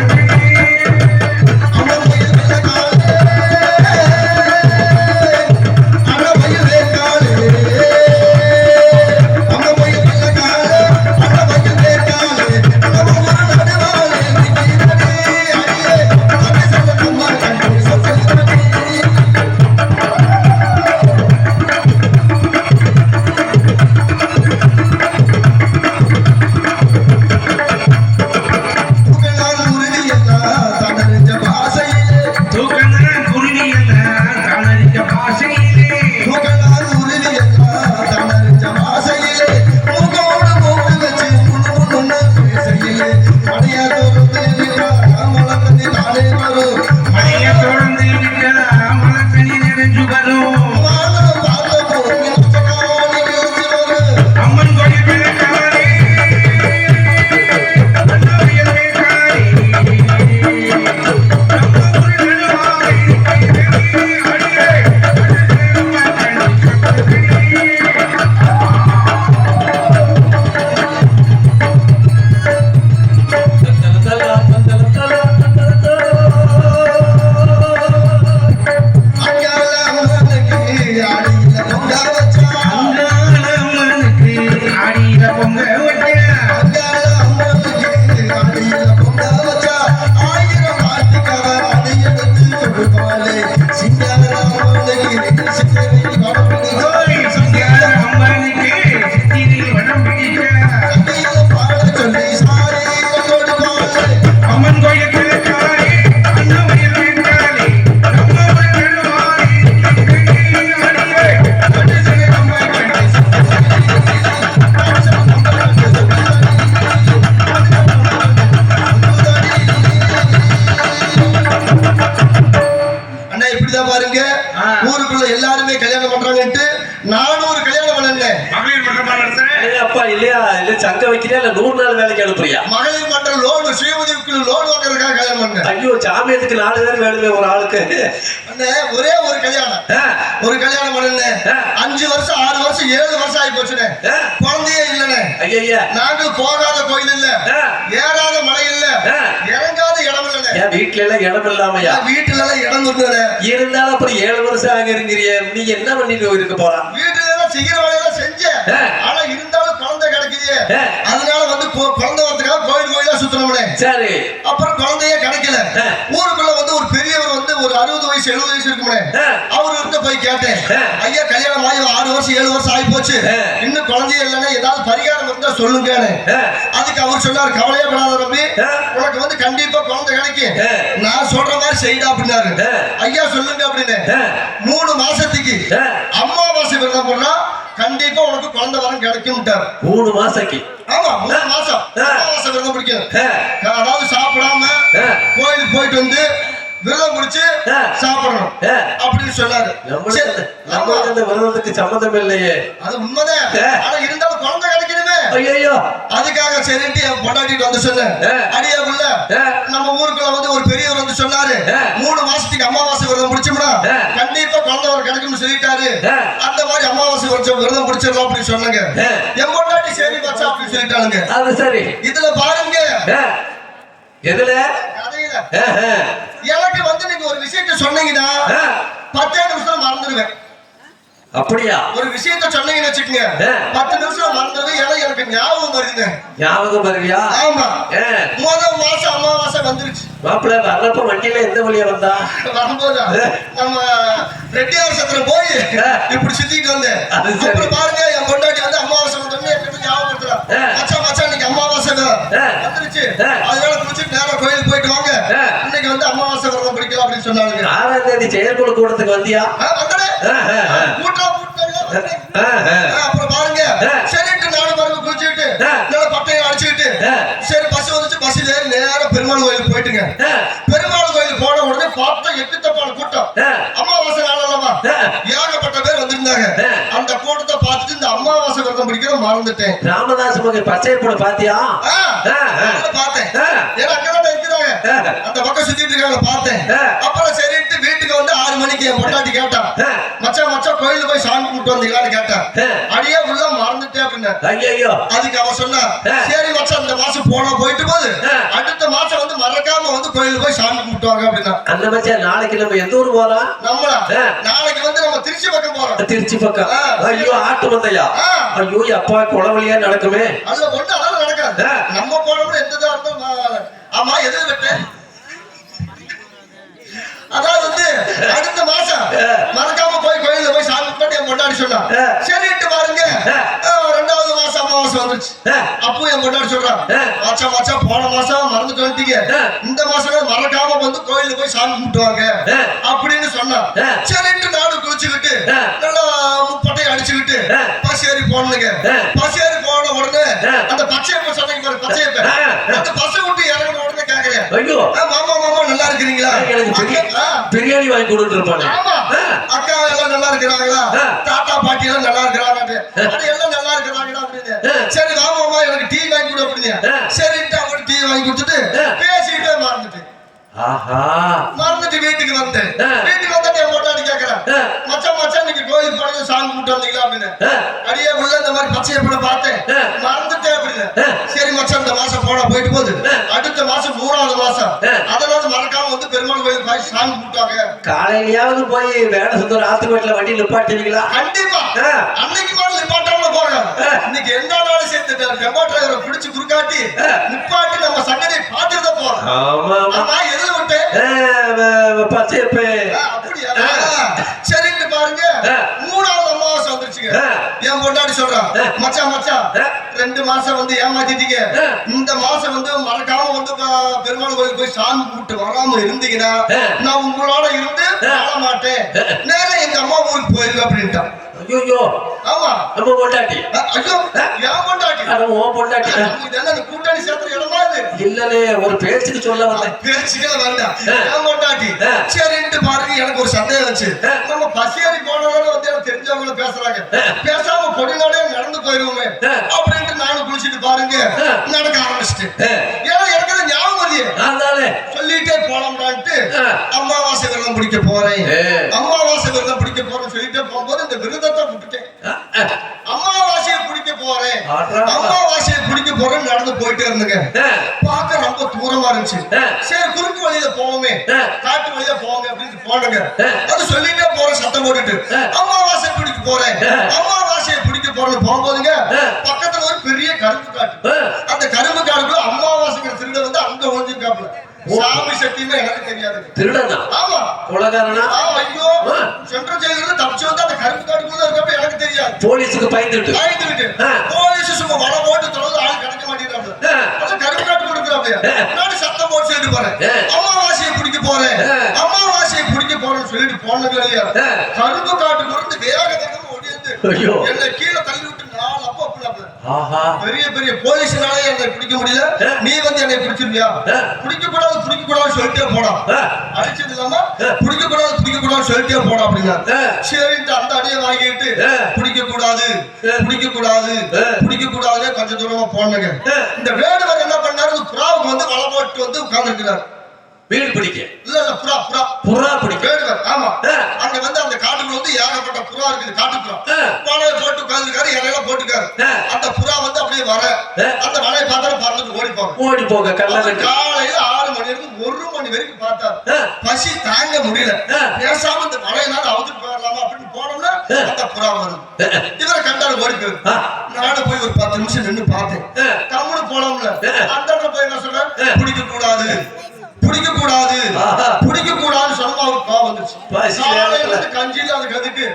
[SPEAKER 2] ஊருக்குள்ள எல்லாருமே கல்யாணம் பண்றாங்கன்ட்டு 400 கல்யாணம் பண்ணேன்.
[SPEAKER 1] மகளிர் மன்றம்
[SPEAKER 3] அப்பா இல்லையா இல்ல சங்க வைக்கிறியா இல்ல 100 நாள் வேலைக்கு அனுப்புறியா?
[SPEAKER 2] மகளிர் மன்றம் லோன் ஸ்ரீமதிக்கு லோன் வாங்குறதுக்காக கல்யாணம் பண்ணேன்.
[SPEAKER 3] ஐயோ சாமியத்துக்கு 4 பேர் வேணுமே ஒரு ஆளுக்கு.
[SPEAKER 2] ஒரே ஒரு கல்யாணம் பண்ணேன். 5 வருஷம் 6 வருஷம் 7 வருஷம் ஆகி போச்சுனே. குழந்தையே இல்லனே. ஐயா நாங்க போகாத கோயில் இல்ல, ஏறாத மலை இல்ல, இறங்காத இடம் இல்லனே.
[SPEAKER 3] ஏன் வீட்டுல எல்லாம் இடம் இல்லாமையா?
[SPEAKER 2] வீட்டுல எல்லாம் இடம் இருந்தது.
[SPEAKER 3] இருந்தாலும் அப்புறம் 7 வருஷம் ஆகிறீங்க. நீங்க என்ன பண்ணிட்டு இருக்க போறா?
[SPEAKER 2] வீட்டுல எல்லாம் செய்யற வேலையெல்லாம் செஞ்சேன். ஆனா இருந்தாலும் குழந்தை கிடைக்குது. அதனால வந்து குழந்தை வரதுக்காக கோயில் கோயிலா சுத்தணும்னே. சரி. அப்புறம் குழந்தையே கிடைக்கல. ஊருக்குள்ள வந்து ஒரு பெரியவர் வந்து ஒரு 60 வயசு 70 வயசு இருக்குமே. அவர்கிட்ட போய் கேட்டேன், ஐயா கல்யாணம் ஆகி 6 வருஷம் 7 வருஷம் ஆகி போச்சு, இன்னும் குழந்தையே இல்லைன்னா ஏதாவது பரிகாரம் இருந்தா சொல்லுங்க. அதுக்கு அவர் சொன்னார், கவலையே படாத தம்பி, உனக்கு வந்து கண்டிப்பா குழந்தை கிடைக்கும், நான் சொல்ற மாதிரி செய்யடா அப்படின்னாரு. ஐயா சொல்லுங்க அப்படின்னு 3 மாசத்துக்கு அமாவாசை விரதம் போனா கண்டிப்பா உனக்கு குழந்தை வரம் கிடைக்கும்.
[SPEAKER 3] 3 மாசத்துக்கு?
[SPEAKER 2] ஆமா 3 மாசம் அமாவாசை விரதம் பிடிக்கும். அதாவது சாப்பிடாம கோயிலுக்கு போயிட்டு வந்து விரதம் முடிச்சு சாப்பிடணும் அப்படின்னு சொன்னாரு.
[SPEAKER 3] அந்த விரதத்துக்கு சம்மந்தம் இல்லையே.
[SPEAKER 2] அது உண்மைதான். ஆனா இருந்தாலும் குழந்தை கிடைக்கணுமே.
[SPEAKER 3] ஐயோ,
[SPEAKER 2] அதுக்காக சரின்ட்டு என் பொண்டாட்டிட்டு வந்து சொன்னேன், அடியாக்குள்ள நம்ம ஊருக்குள்ள வந்து ஒரு பெரியவர் வந்து சொன்னாரு, 3 மாசத்துக்கு அமாவாசை விரதம் முடிச்சோம்னா கண்டிப்பா குழந்தை வர கிடைக்கும்னு சொல்லிட்டாரு. அந்த மாதிரி அமாவாசை விரதம் முடிச்சிடலாம் அப்படின்னு சொன்னாங்க. என் பொண்டாட்டி சரி பச்சா அப்படின்னு சொல்லிட்டாளுங்க. அது சரி. இதுல பாருங்க, எதுல கதையில எனக்கு வந்து நீங்க ஒரு விஷயத்த சொன்னீங்கன்னா 10 நிமிஷம் மறந்துடுவேன். அப்படியா? ஒரு விஷயத்த சொன்னீங்கன்னு வச்சுக்கோங்க, 10 நிமிஷம் மறந்துடுவேன். ஏன்னா எனக்கு ஞாபகம் வருதுங்க. ஞாபகம் வருவியா? ஆமா. முதல் மாசம் அமாவாசை வந்துருச்சு. மாப்பிள்ள வர்றப்ப வண்டியில எந்த வழியா வந்தா? வரும்போது நம்ம ரெட்டியார் சத்திரம் போய் இப்படி சுத்திட்டு வந்தேன். அப்புறம் பாருங்க, என் பொண்டாட்டி வந்து அமாவாசை வந்தோடனே எனக்கு ஞாபகம் மச்சான் மச்சான் இன்னைக்கு அமாவாசை வந்துருச்சு, அதனால குளிச்சுட்டு நேரம் கோயிலுக்கு போயிட்டு வாங்க, இன்னைக்கு வந்து அமாவாசை விரதம் பிடிக்கலாம் அப்படின்னு சொன்னாங்க. 6ஆம் தேதி செயற்குழு கூட்டத்துக்கு வந்தியா? அப்புறம் பாருங்க, சரிட்டு நானும் பாருங்க குளிச்சுட்டு நல்லா பட்டையை அடிச்சுக்கிட்டு சரி பஸ் வந்துச்சு, பஸ் ஏறி நேரம் பெருமாள் கோயிலுக்கு போயிட்டுங்க. பெருமாள் கோயிலுக்கு போன உடனே பார்த்தா எக்குத்தப்பான கூட்டம். அமாவாசை நாள் அல்லவா, ஏகப்பட்ட பேர் வந்திருந்தாங்க. அந்த கூட்டத்தை பார்த்துட்டு இந்த அமாவாசை விரதம் பிடிக்கிற மறந்துட்டேன். ராமதாஸ் மகன் பச்சை போட பாத்தியா? பார்த்தேன். ஏன்னா அங்கதான் இருக்கிறாங்க, அந்த பக்கம் சுத்திட்டு இருக்காங்க பார்த்தேன். அப்புறம் சரிட்டு வீட்டுக்கு வந்து 6 மணிக்கு என் பொண்டாட்டி கேட்டா, மச்சான் மச்சான் கோயிலுக்கு போய் சாமி கும்பிட்டு வந்தீங்களான்னு கேட்டா, அடியே உள்ள மறந்துட்டேன் அப்படின்னா. அதுக்கு அவ சொன்னா, சரி மச்சான் இந்த மாசம் போனா போயிட்டு போகுது, அடுத்த மாசம் வந்து மறக்காம வந்து கோயிலுக்கு போய் சாமி கும்பிட்டுவாங்க அப்படின்னா. அந்த மச்சான் நாளைக்கு நம்ம எந்த ஊர் போறோம்? நம்மளா நாளைக்கு வந்து நம்ம திருச்சி பக்கம் போறோம். திருச்சி பக்கம்? ஐயோ ஆட்டு வந்தையா? ஐயோ அப்பா குளவழியா நடக்குமே. அதுல ஒண்ணு அதெல்லாம் நடக்காது. நம்ம போனோம்னா எந்ததா இருந்தாலும். ஆமா எது வெட்ட அதாவது வந்து அடுத்த மாசம் மறக்காம போய் கோயில போய் சாமி பண்ணி என் பொண்டாடி சொன்னா. சரிட்டு பாருங்க, 2வது மாசம் அமாவாசை வந்துச்சு. அப்போ என் பொண்டாடி சொல்றான், மச்சா மச்சா போன மாசம் மறந்துட்டு வந்துட்டீங்க, இந்த மாசம் மறக்காம வந்து கோயில போய் சாமி கும்பிட்டுவாங்க அப்படின்னு சொன்னா. சரிட்டு நானும் குளிச்சுக்கிட்டு நல்லா பட்டையை அடிச்சுக்கிட்டு பஸ் ஏறி போனதுங்க. பஸ் ஏறி போன உடனே அந்த பச்சையப்ப சொன்னீங்க பாரு, பச்சையப்ப அந்த பஸ்ஸை விட்டு இறங்கின உடனே கேக்குறேன், மாமா மாமா நல்லா இருக்கிறீங்களா, பிரியாணி வாங்கி கொடுத்து இருப்பாங்க. அக்கா எல்லாம் நல்லா இருக்கிறாங்களா, தாத்தா பாட்டி எல்லாம் நல்லா இருக்கிறாங்க, எல்லாம் நல்லா இருக்கிறாங்களா அப்படின்னு. சரி வாமாமா எனக்கு டீ வாங்கி கொடு அப்படின்னு. சரிட்டு அவங்களுக்கு டீ வாங்கி கொடுத்துட்டு பேசிக்கிட்டே மறந்துட்டேன். மறந்துட்டு வீட்டுக்கு வந்தேன். வீட்டுக்கு வந்து என் பொண்டாட்டி கேக்குறேன், மச்சான் மச்சான் நீங்க கோயிலுக்கு போனது சாமி கும்பிட்டு வந்தீங்களா அப்படின்னு. அடியே உள்ள இந்த மாதிரி பச்சையை போட பார்த்தேன் மறந்துட்டேன் அப்படின்னு. சரி மச்சான் இந்த மாசம் போனா போயிட்டு போகுது, அடுத்த மாசம் 3வது மாசம் அதனால மறக்காம வந்து பெருமாள் கோயிலுக்கு போய் சாமி கும்பிட்டாங்க. காலையிலயாவது போய் வேலை சுத்தம் ஆத்துக்கோட்டில வண்டி நிப்பாட்டுவீங்களா? கண்டிப்பா. அன்னைக்கு மாதிரி நிப்பாட்டாம போறாங்க. இன்னைக்கு எந்த நாளும் சேர்த்து டெம்போ டிரைவரை பிடிச்சு குறுக்காட்டி நிப்பாட்டி நம்ம சங்கதியை பார்த்துட்டு தான் போறோம். ஆமா எதுல விட்டு பச்சையப்பே அப்படியா? சரின்னு பாருங்க, 3வது அமாவாசை வந்துருச்சுங்க. என் பொண்டாட்டி சொல்றான், மச்சான் மச்சான் 2 மாசம் வந்து ஏமாத்திட்டீங்க, இந்த மாசம் வந்து மறக்காம வந்து பெருமாள் கோயிலுக்கு போய் சாமி கும்பிட்டு வராம இருந்தீங்கன்னா நான் உங்களோட இருந்து வாழ மாட்டேன், நேரம் எங்க அம்மா ஊருக்கு போயிருங்க அப்படின்ட்டான். ஐயோ ஆமா நம்ம பொண்டாட்டி. ஐயோ என் பொண்டாட்டி? உன் பொண்டாட்டி. இதெல்லாம் கூட்டணி சேர்த்துற இடமா இது? இல்லலே ஒரு பேச்சுக்கு சொல்ல வந்தேன். பேச்சுக்கே வேண்டாம், என் பொண்டாட்டி. சரின்ட்டு பாருங்க, எனக்கு ஒரு சந்தேகம் வச்சு, நம்ம பசியாரி போனாலும் வந்து எனக்கு தெரிஞ்சவங்கள பேசுறாங்க, பேசாம பொடினாலே நடந்து போயிருவோமே அப்படின்ட்டு நானும் குளிச்சுட்டு பாருங்க நடக்க ஆரம்பிச்சுட்டேன். ஏன்னா எனக்கு ஞாபகம் வருது, அதனால சொல்லிட்டே போலாம்டான்ட்டு அமாவாசை விரதம் பிடிக்க போறேன், அமாவாசை விரதம் பிடிக்க போறேன் சொல்லிட்டே போகும்போது இந்த விரதத்தை விட்டுட்டேன். அமாவாசையை பிடிக்க போறேன், அமாவாசையை பிடிக்க போறேன்னு நடந்து போயிட்டே இருந்துங்க. பார்க்க ரொம்ப தூரமா இருந்துச்சு. சரி குறுக்கு வழியில போவோமே, காட்டு வழியில போவோமே அப்படின்னு போனங்க. அது சொல்லிட்டே போற சத்தம் போட்டுட்டு அமாவாசை பிடிக்க போறேன், அமாவாசையை பிடிக்க போறேன்னு போகும்போதுங்க பக்கத்துல ஒரு பெரிய கரும்பு காட்டு. அந்த கரும்பு காட்டுக்குள்ள அமாவாசைங்கிற திருட வந்து அங்க ஒழிஞ்சிருக்காப்புல. சாமி சக்தியுமே எனக்கு தெரியாது.
[SPEAKER 3] திருடனா?
[SPEAKER 2] ஆமா.
[SPEAKER 3] கொலைகாரனா?
[SPEAKER 2] ஐயோ, சென்ட்ரல் ஜெயிலிருந்து தப்பிச்சு வந்து அந்த கரும்பு காட்டுக்குள்ள இருக்கப்ப எனக்கு தெரியாது.
[SPEAKER 3] போலீஸுக்கு பயந்துட்டு
[SPEAKER 2] போலீஸ் சும்மா வர போட்டு தொடர்ந்து ஆள் கிடைக்க மாட்டேங்கிறாப்ல. அது கரும்பு காட்டு கொடுக்குறாப்லையா. நான் சத்தம் போட்டு சொல்லிட்டு போறேன், அமாவாசையை பிடிக்க போறேன், அமாவாசையை பிடிக்க போறேன்னு சொல்லிட்டு போனது இல்லையா. கரும்பு காட்டுக்குள்ள இருந்து வேகத்துக்கு ஓடிந்து என்னை கீழே தள்ளி விட்டு 4 அப்பா அப்படின்னாப்ல. பெரிய பெரிய போலீஸ்னாலே என்னை பிடிக்க முடியல, நீ வந்து என்னை பிடிச்சிருவியா? பிடிக்க கூடாது பிடிக்க கூடாது சொல்லிட்டே போடா. அடிச்சது இல்லாம பிடிக்க கூடாது சொல்லிட்டே போடா அப்படின்னா சரின்ட்டு அந்த அடியை வாங்கிட்டு பிடிக்க கூடாது கொஞ்சம் தூரமா போனங்க. இந்த வேடுவர் என்ன பண்ணாரு, புறாவுக்கு வந்து வலை போட்டு வந்து உட்கார்ந்து இருக்கிறார்.
[SPEAKER 3] வீடு பிடிக்க
[SPEAKER 2] இல்ல புறா பிடிக்க வேடுவர். ஆமா. அங்க வந்து அந்த காட்டுக்குள்ள வந்து ஏகப்பட்ட புறா இருக்குது. காட்டுப்புறா வலையை போட்டு உட்கார்ந்துருக்காரு, இலையில போட்டுக்காரு. அந்த புறா வந்து அப்படியே வர அந்த வலையை பார்த்தாலும் பறந்துட்டு ஓடி போக காலையில 6 மணி வரைக்கும் 1 மணி வரைக்கும் பார்த்தாரு. பசி தாங்க முடியல, பேசாம இந்த வலையினால அவுத்துட்டு போயிடலாமா அப்படின்னு போனோம்னா அந்த புறா வரும். இவரை கண்டாலும் ஓடி போயிரு. நானும் போய் ஒரு 10 நிமிஷம் நின்று பார்த்தேன். கம்முன்னு போனோம்ல அந்த இடத்துல போய் என்ன சொல்றேன், பிடிக்க கூடாது சொன்னா அவருக்கு கோவம் வந்துச்சு. கஞ்சியில அது கதுக்கு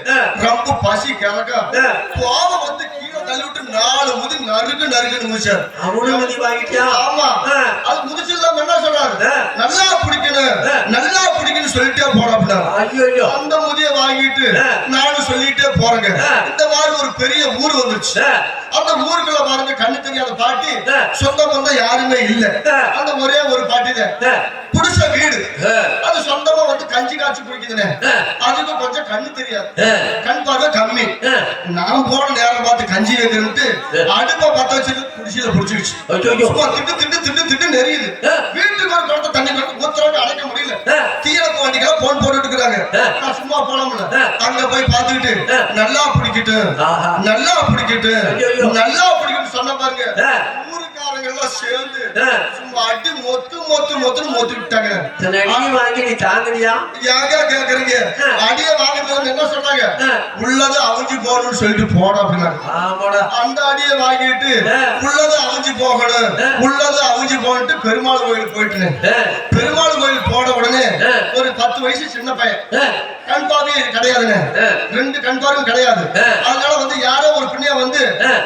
[SPEAKER 2] ரொம்ப பசி கிடக்க கோவம் வந்து கீழே தள்ளி விட்டு 4 முதி நறுக்குன்னு முடிச்சாரு. ஆமா. அது முடிச்சிடலாம் என்ன சொல்றாரு, நல்லா பிடிக்கணும் சொல்லிட்டே போறாப்ல. அந்த முதிய வாங்கிட்டு நானும் சொல்லிட்டே போறேங்க. இந்த மாதிரி ஒரு பெரிய ஊர் வந்துச்சு. அந்த ஊருக்குள்ள பாருங்க கண்ணு தெரியாத பாட்டி, சொந்த பந்தம் யாருமே இல்ல. அந்த ஒரே ஒரு பாட்டி தான், புடிச்ச வீடு. அது சொந்தமா வந்து கஞ்சி காய்ச்சி குடிக்குதுனே, அதுக்கு கொஞ்சம் கண்ணு தெரியாது, கண் பார்வை கம்மி. நான் போன நேரம் பார்த்து கஞ்சி வைக்கிறேன்ட்டு அடுப்ப பத்த வச்சுட்டு குடிச்சில புடிச்சிருச்சு. திட்டு நெறியுது. வீட்டுக்கு ஒரு குடத்தை தண்ணி கொண்டு ஊத்துறாங்க, அடைக்க முடியல. தீரப்பு வண்டிக்கெல்லாம் போன் போட்டு இருக்கிறாங்க. நான் சும்மா போனோம்ல, அங்க போய் பார்த்துக்கிட்டு நல்லா பிடிக்கட்டும் சொன்ன பாருங்க. ஊருக்காரங்க எல்லாம் சேர்ந்து சும்மா அடி மொத்து விட்டாங்க.
[SPEAKER 3] வாங்கி நீ தாங்கறியா?
[SPEAKER 2] யாங்க கேக்குறீங்க? அடியை வாங்கிட்டு என்ன சொன்னாங்க, உள்ளது அவிஞ்சு போகணும்னு சொல்லிட்டு போட அப்படின்னாங்க. அந்த அடியை வாங்கிட்டு உள்ளது அவிஞ்சு போகணும்ட்டு பெருமாள் கோயில் போயிட்டு, பெருமாள் கோயில் போன உடனே ஒரு 10 வயசு சின்ன பையன், கண் பார்வை கிடையாதுங்க, 2 கண் பார்வையும் கிடையாது. அதனால வந்து யாரோ ஒரு புண்ணியா வந்து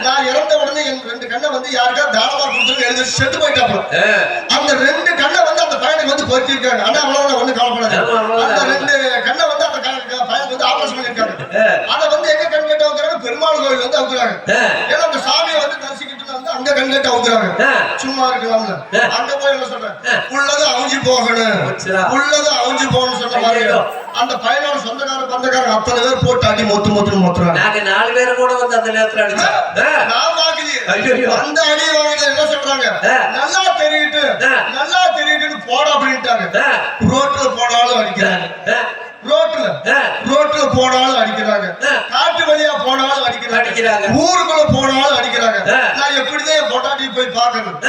[SPEAKER 2] நான் இறந்த உடனே என் 2 கண்ணை வந்து யாருக்கா தானமா கொடுத்துருங்க எழுதி செத்து போயிட்டாப்ப. அந்த 2 கண்ணை வந்து அந்த பையனுக்கு வந்து பொறுத்திருக்காங்க. ஆனா அவ்வளவு ஒண்ணு கவலைப்படாது. அந்த 2 கண்ணை வந்து அந்த பையனுக்கு வந்து ஆபரேஷன் பண்ணிருக்காங்க. அதை வந்து எங்க கண் கட்ட வைக்கிறாங்க, பெருமாள் கோயில் வந்து அவுக்குறாங்க. ஏன்னா அந்த சாமியை வந்து தரிசிக்கிட்டு வந்து அங்க கண் கட்ட அவுக்குறாங்க. சும்மா இருக்கலாம்ல. அங்க போய் என்ன சொல்றேன், உள்ளது அவிஞ்சு போகணும் சொன்ன மாதிரி அந்த பையனோட சொந்தக்கார பந்தக்காரங்க அத்தனை பேர் போட்டு அடி மொத்துறாங்க.
[SPEAKER 3] நாங்க 4 பேரும் கூட வந்து அந்த நேரத்துல அடிச்சோம்.
[SPEAKER 2] நான் பாக்குது அந்த அடி வாங்கிட்டு என்ன சொல்றாங்க, நல்லா தெரியிட்டு போட அப்படின்ட்டாங்க. ரோட்ல போனாலும் அடிக்கிறாங்க, காட்டு வழியா போனாலும் அடிக்கிறாங்க, ஊருக்குள்ள போனாலும் அடிக்கிறாங்க. நான் எப்படிதான் பொட்டாட்டி போய் பார்க்கணும்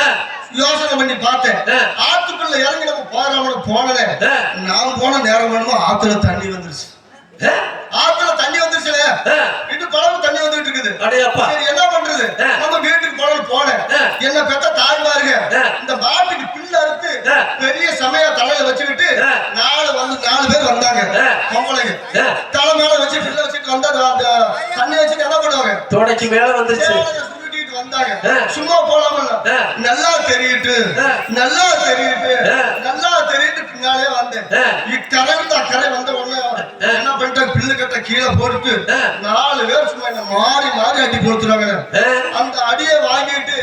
[SPEAKER 2] யோசனை பண்ணி பார்த்தேன். ஆத்துக்குள்ள இறங்கி நம்ம போனேன். நான் போன நேரம் வேணுமோ ஆத்துல தண்ணி வந்துருச்சு. வீட்டு பழம் தண்ணி வந்துட்டு இருக்குது. என்ன பண்றது, நம்ம வீட்டுக்கு போனேன். என்ன பெத்த தாய் பாருங்க, இந்த மாட்டுக்கு பில்லு அறுத்து பெரிய சமையா தலையில வச்சுக்கிட்டு 4 பேர் வந்தாங்க. பொம்பளைங்க தலை மேல வச்சு பில்ல வச்சுட்டு வந்தா தண்ணி வச்சுட்டு என்ன பண்ணுவாங்க, தொடச்சி மேல வந்துச்சு வந்தாங்க. சும்மா போலாமல்ல, நல்லா தெரியிட்டு பின்னாலே வந்தேன். இக்கரைந்து அக்கறை வந்த உடனே என்ன பண்ணிட்டாங்க, பில்லு கட்ட கீழே போட்டுட்டு 4 பேர் சும்மா என்ன மாறி அடி கொடுத்துறாங்க. அந்த அடியை வாங்கிட்டு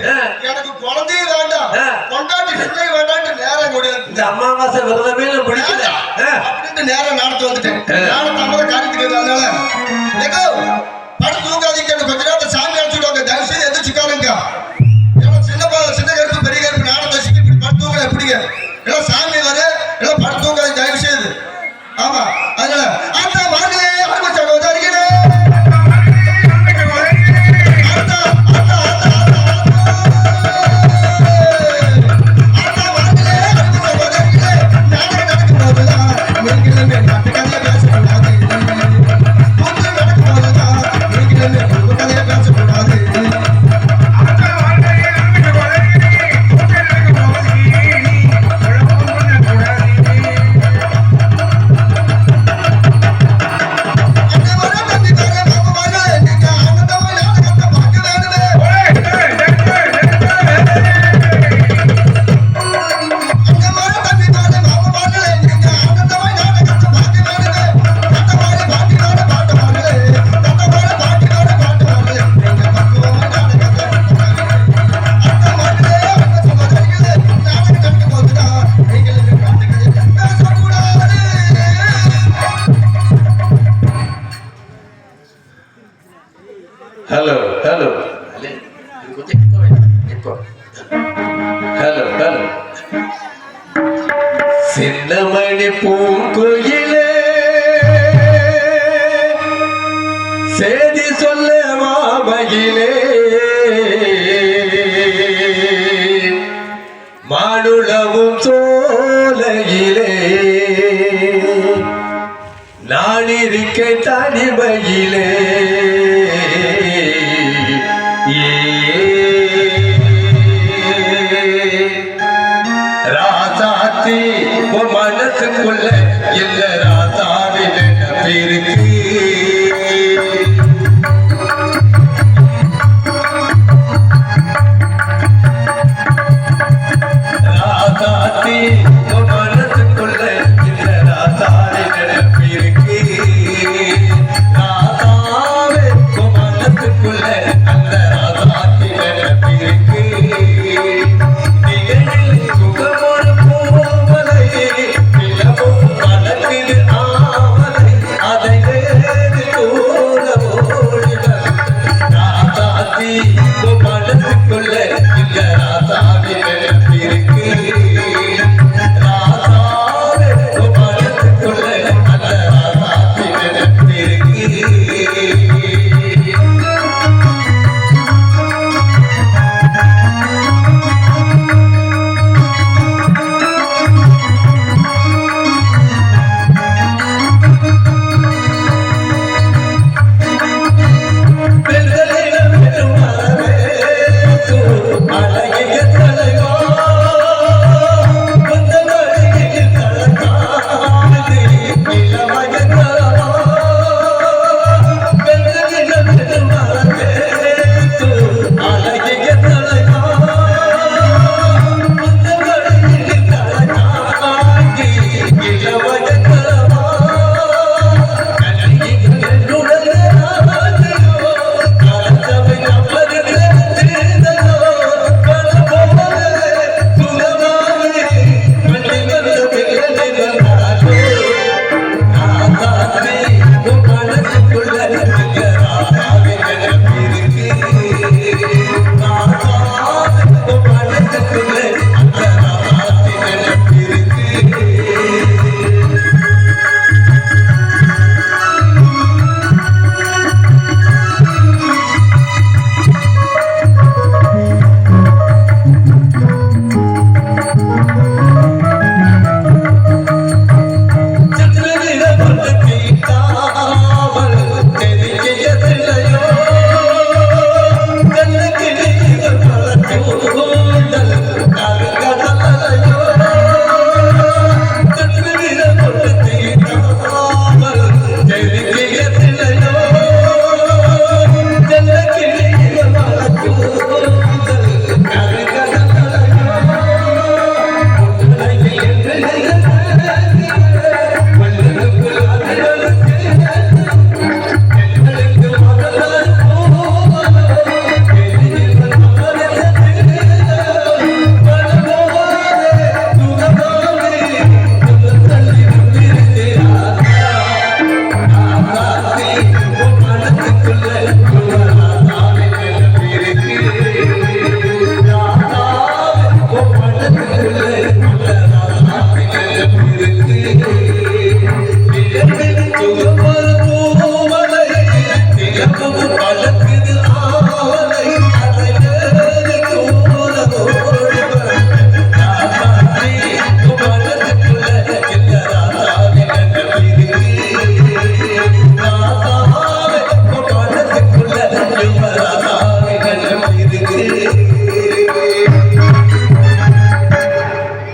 [SPEAKER 2] எனக்கு குழந்தையும் வேண்டாம், கொண்டாட்டி பிள்ளை வேண்டாம், நேரம் கூடிய
[SPEAKER 3] அமாவாசை விரதமே பிடிக்கல
[SPEAKER 2] அப்படின்ட்டு நேரம் நடத்து வந்துட்டேன். நானும் தமிழ காரியத்துக்கு அதனால படம் தூங்காதீங்க, கொஞ்ச நேரம் சாமி அழைச்சிடுவாங்க, தயவு செய்து எதிர்ச்சுக்காருங்க. சின்ன கருப்பு பெரிய கருப்பு நானும் வச்சுட்டு இப்படி படம் தூங்க எப்படிங்க, எல்லாம் சாமி வர எல்லாம் படம் தூங்காதீங்க தயவு செய்து. ஆமா, அதனால அந்த வாங்கலே ஆரம்பிச்சாங்க அடிக்கணும்.
[SPEAKER 3] Hello hello hello hello Chinnamani பூங்குயிலே சேதி சொல்ல மாமகிலே